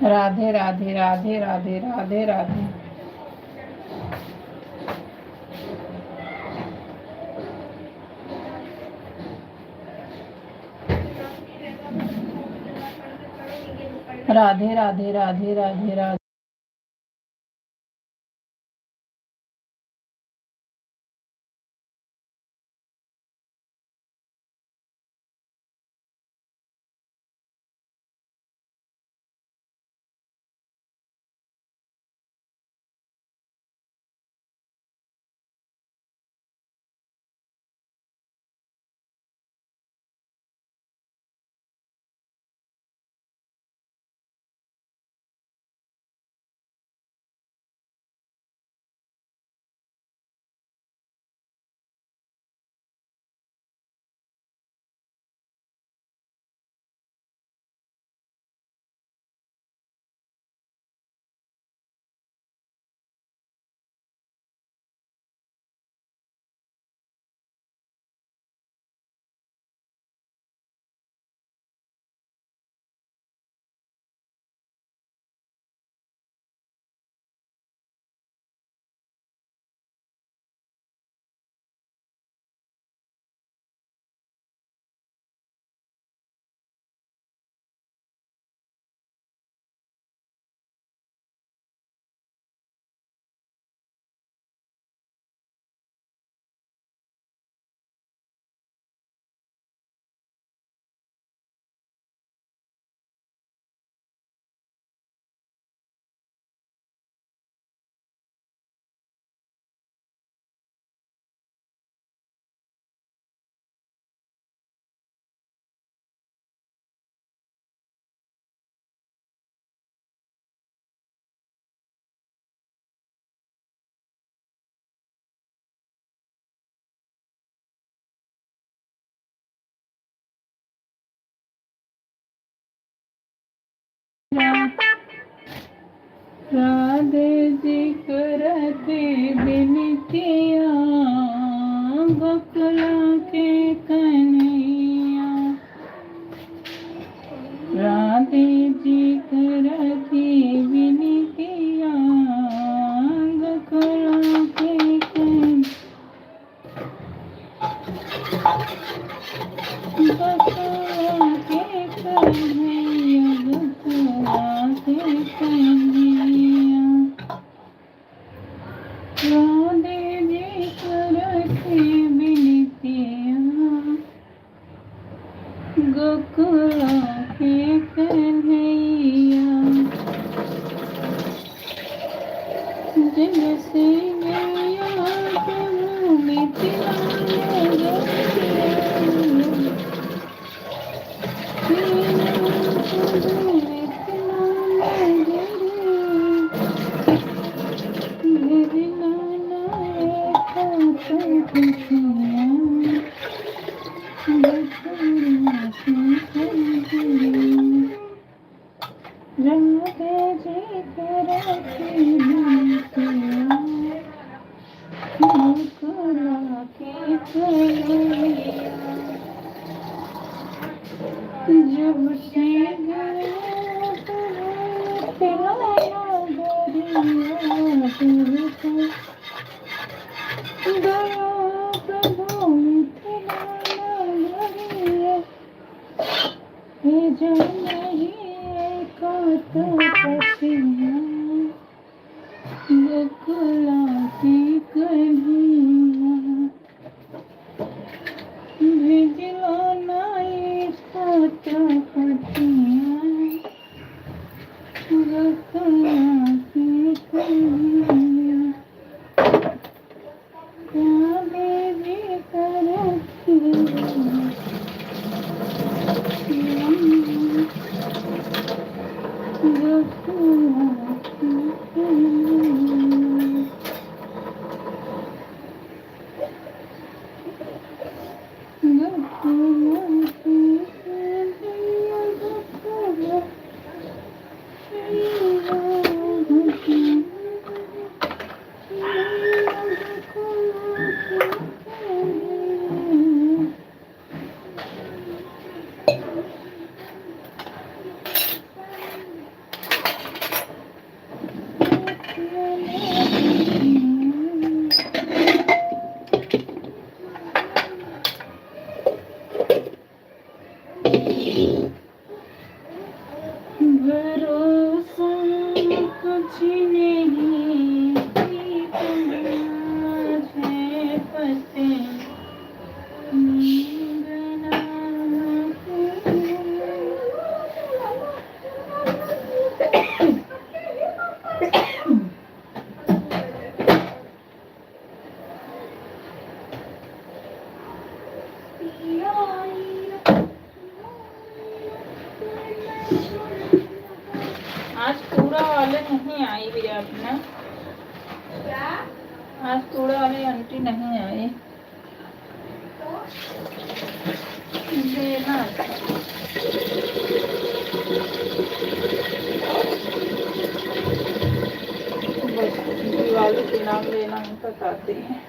राधे राधे राधे राधे राधे राधे। राधे राधे राधे राधे राधे। राधे जी करते बिनतिया गोकुला के कन्हैया। राधे जी करते बिनतिया गोकुला के कन्हैया। दूर इतना भेजना एक खुशियाँ बखुरियाँ सी कलगुरियाँ रंग जी कर रखी बंसियाँ बकुला की कलगुरियाँ जब से गया तेरा नगरिया तब से गया प्रभु मिथिला नगरिया हे जन नहीं कात पथिया बकुला की कलिया भेजलो नाई कात पथिया बकुला की कलिया क्या देवी करती भरोसा कुछ नहीं है पते बना आज पूरा वाले नहीं आई भैया अपना आज पूरा वाले आंटी नहीं आई देना बस दिवाली के नाम लेना उनका करते हैं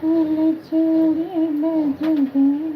फूल चोरी बज गए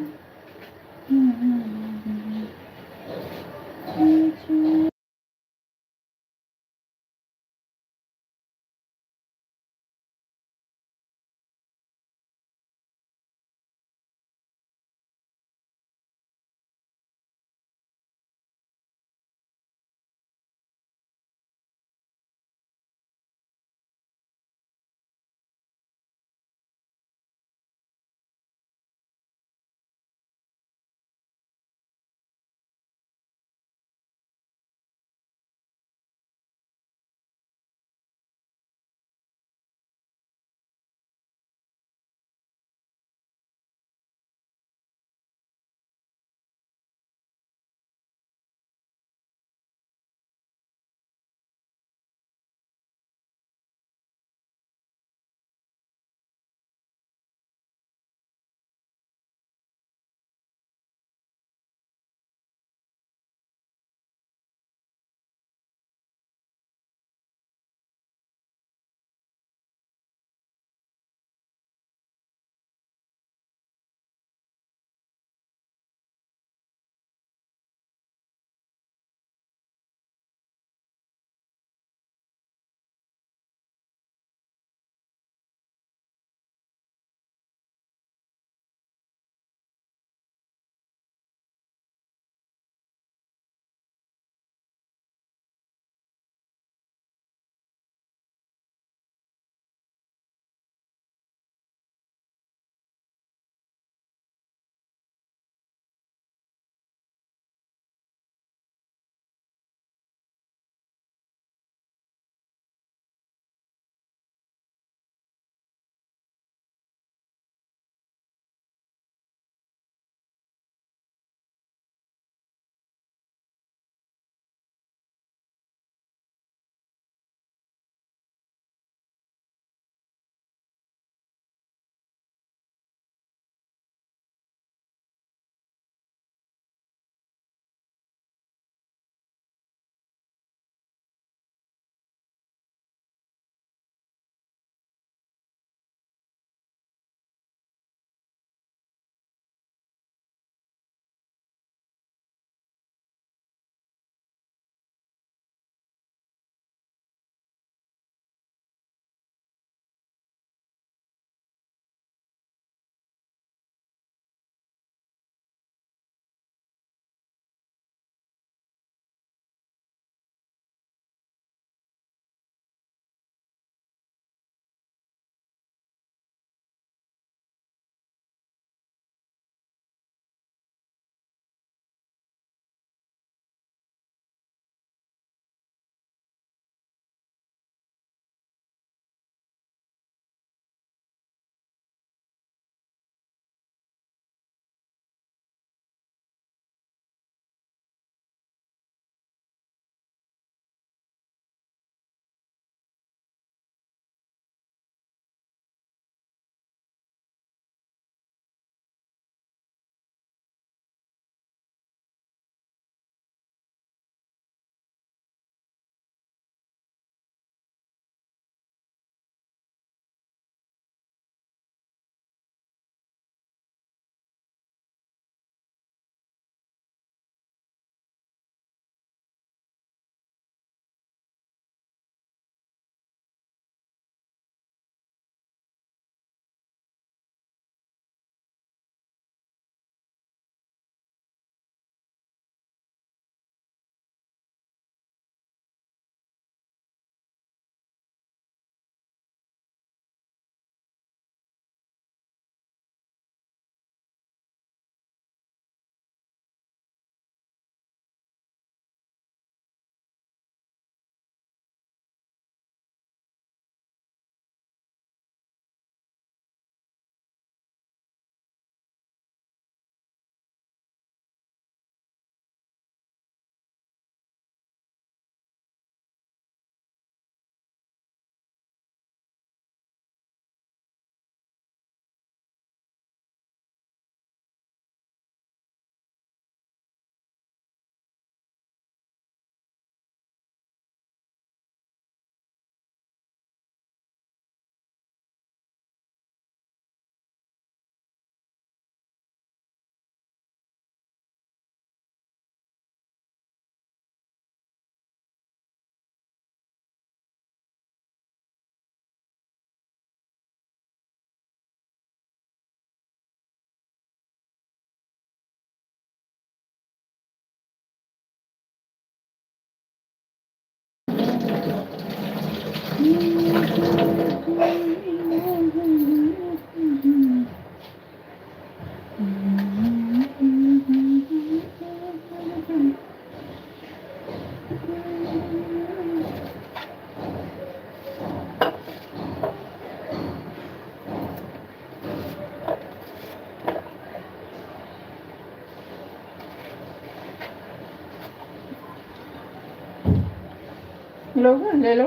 लो ले लो,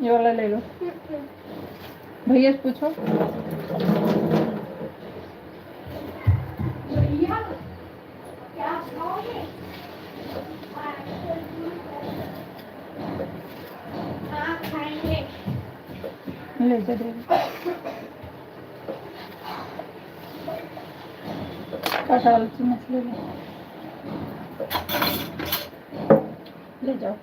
ये वाला ले लो। भैया से पूछो। भैया क्या खाओगे? हाँ खाएंगे। ले जा दे, काटा वाला चम्मच ले लो, ले जाओ।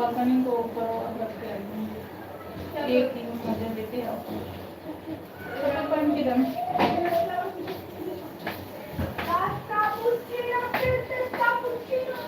बालकनी को ऊपर और रखते आएंगे, एक दिन मजे लेते आओ। छोटा पानी की दम Cappuccino, princess cappuccino.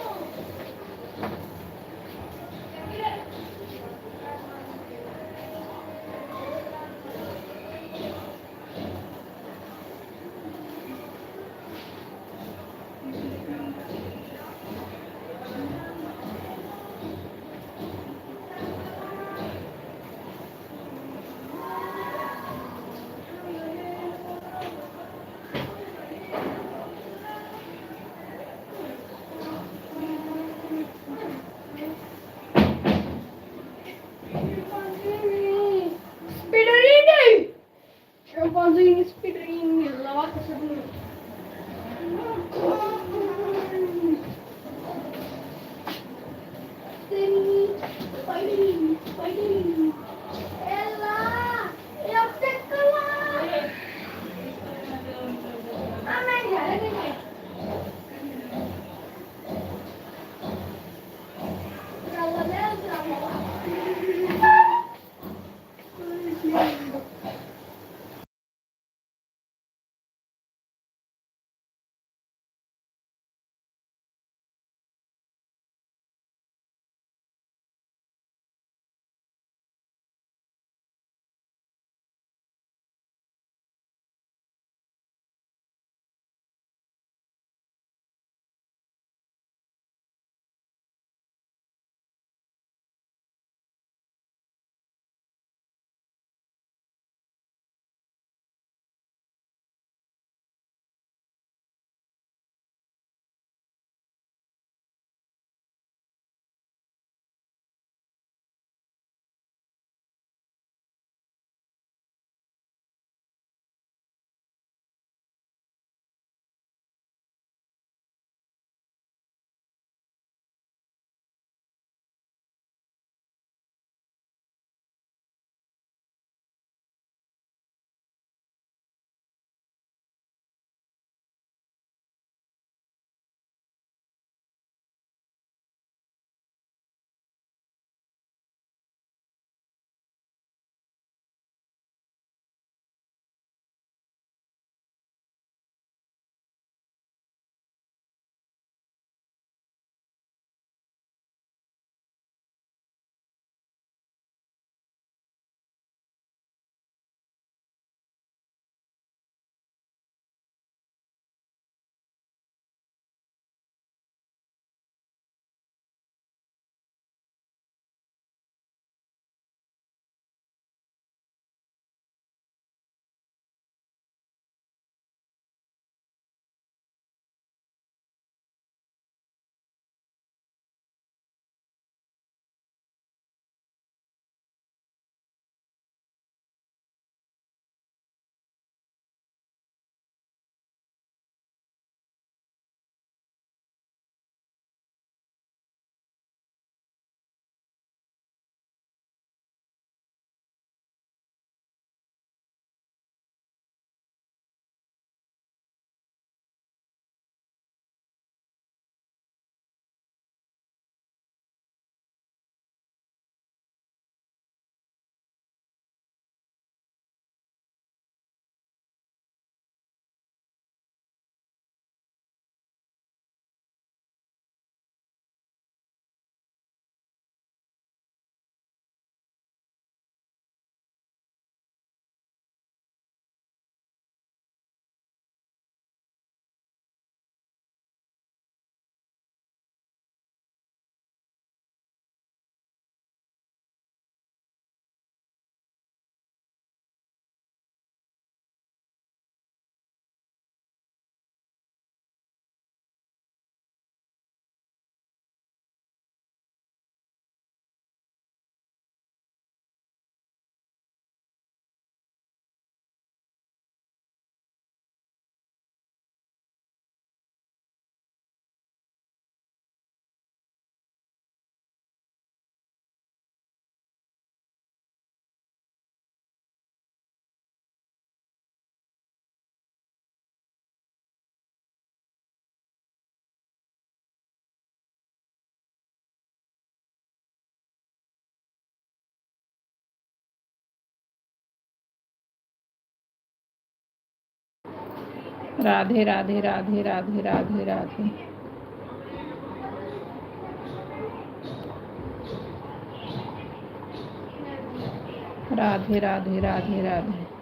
Spinnerini! Chimpanzini, spinnerini, lavate sapere. Spiderini, spiderini. Ella! Eu sei que lá! Amanhã, Radhe Radhe Radhe Radhe Radhe Radhe. Radhe Radhe Radhe Radhe.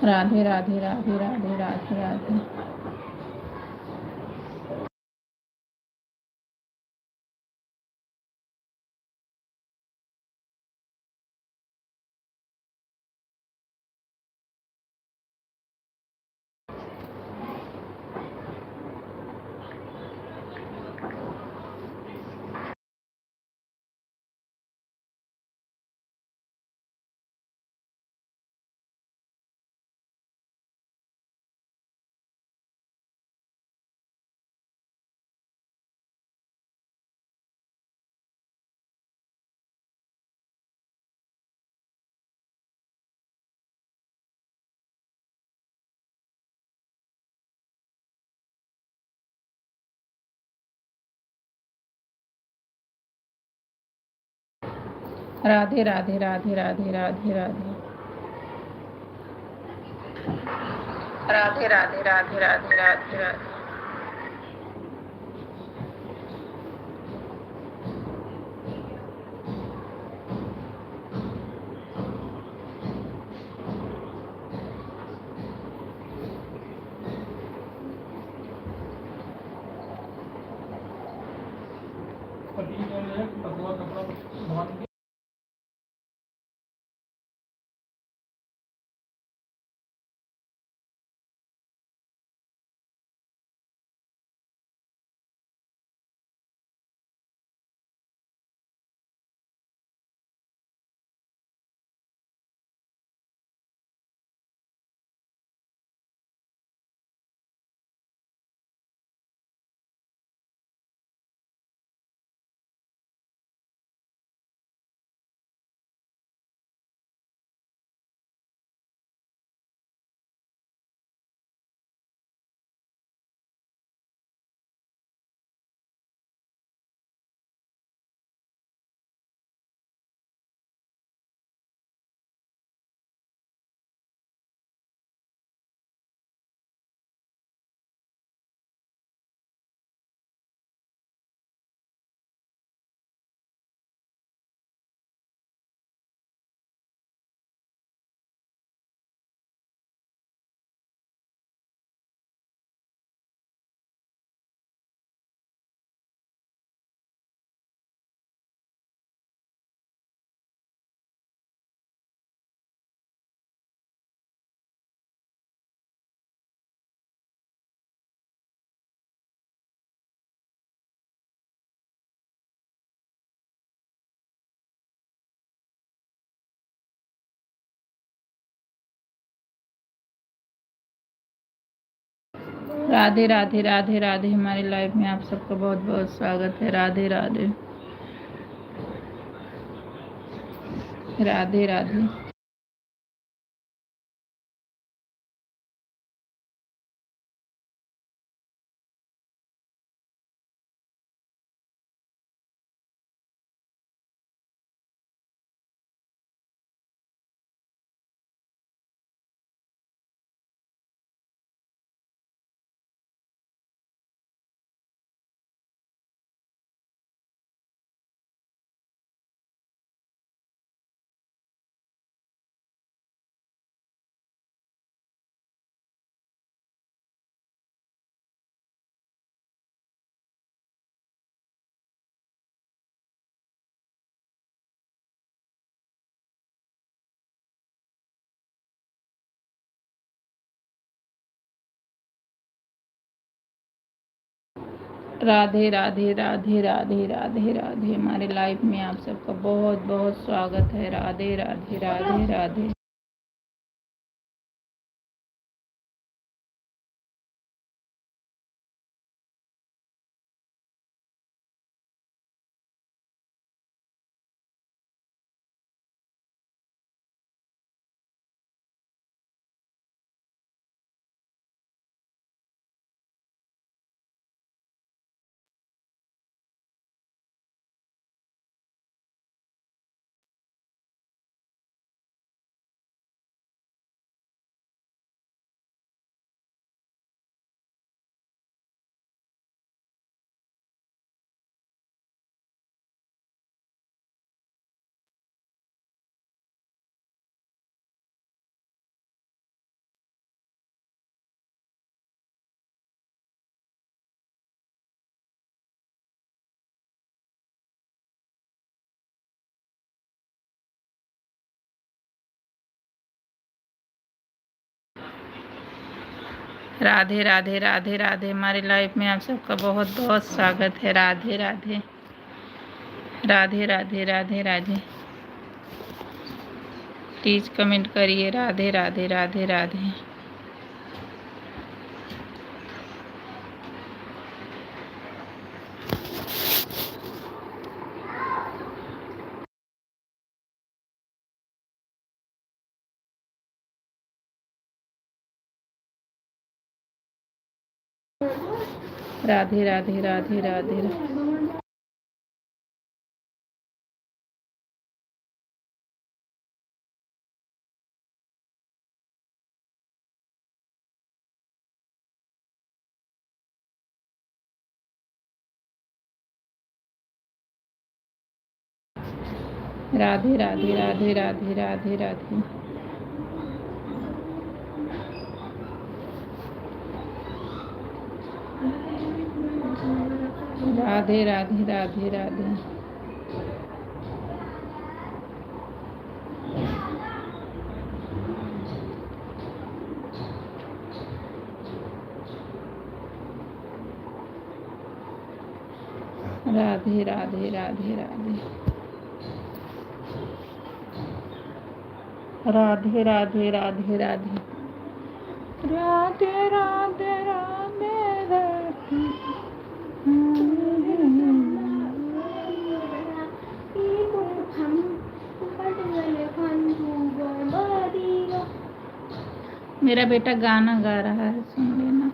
Radhe Radhe Radhe Radhe Radhe Radhe. Radhe Radhe Radhe Radhe Radhe Radhe. Radhe Radhe Radhe Radhe Radhe Radhe. Radhe Radhe Radhe Radhe. हमारे लाइव में आप सबका बहुत बहुत स्वागत है। राधे राधे राधे राधे। राधे राधे राधे राधे राधे राधे। हमारे लाइव में आप सबका बहुत बहुत स्वागत है। राधे राधे राधे राधे। राधे राधे राधे राधे। हमारी लाइफ में आप सबका बहुत बहुत स्वागत है। राधे राधे राधे राधे राधे राधे। प्लीज कमेंट करिए राधे राधे राधे राधे। राधे राधे राधे राधे राधे राधे राधे राधे राधे राधे। राधे राधे राधे राधे। राधे राधे राधे राधे। राधे राधे राधे राधे। राधे राधे राधे राधे। मेरा बेटा गाना गा रहा है, सुन लेना।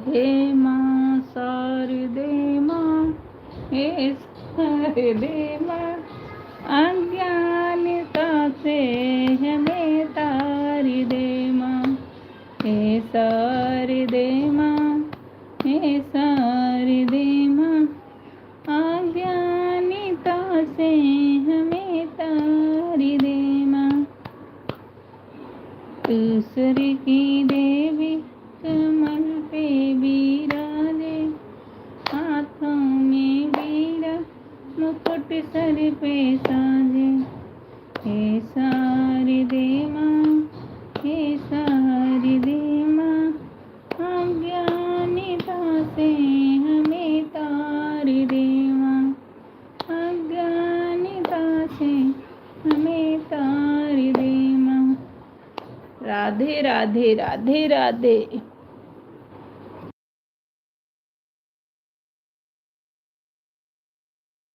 हे माँ शारदे माँ, हे शारदे माँ, अज्ञानता से हमें तार दे माँ। हे शारदे माँ, हे शारदे माँ, अज्ञानता से हमें तार दे माँ। दूसरे की देवी कमल पे बिराजे, हाथों में बीड़ा मुकुट सर पे साजे। हे शारदे माँ, हे शारदे माँ, अज्ञानता से हमें तार दे माँ। अज्ञानता से हमें तार दे माँ। राधे राधे राधे राधे।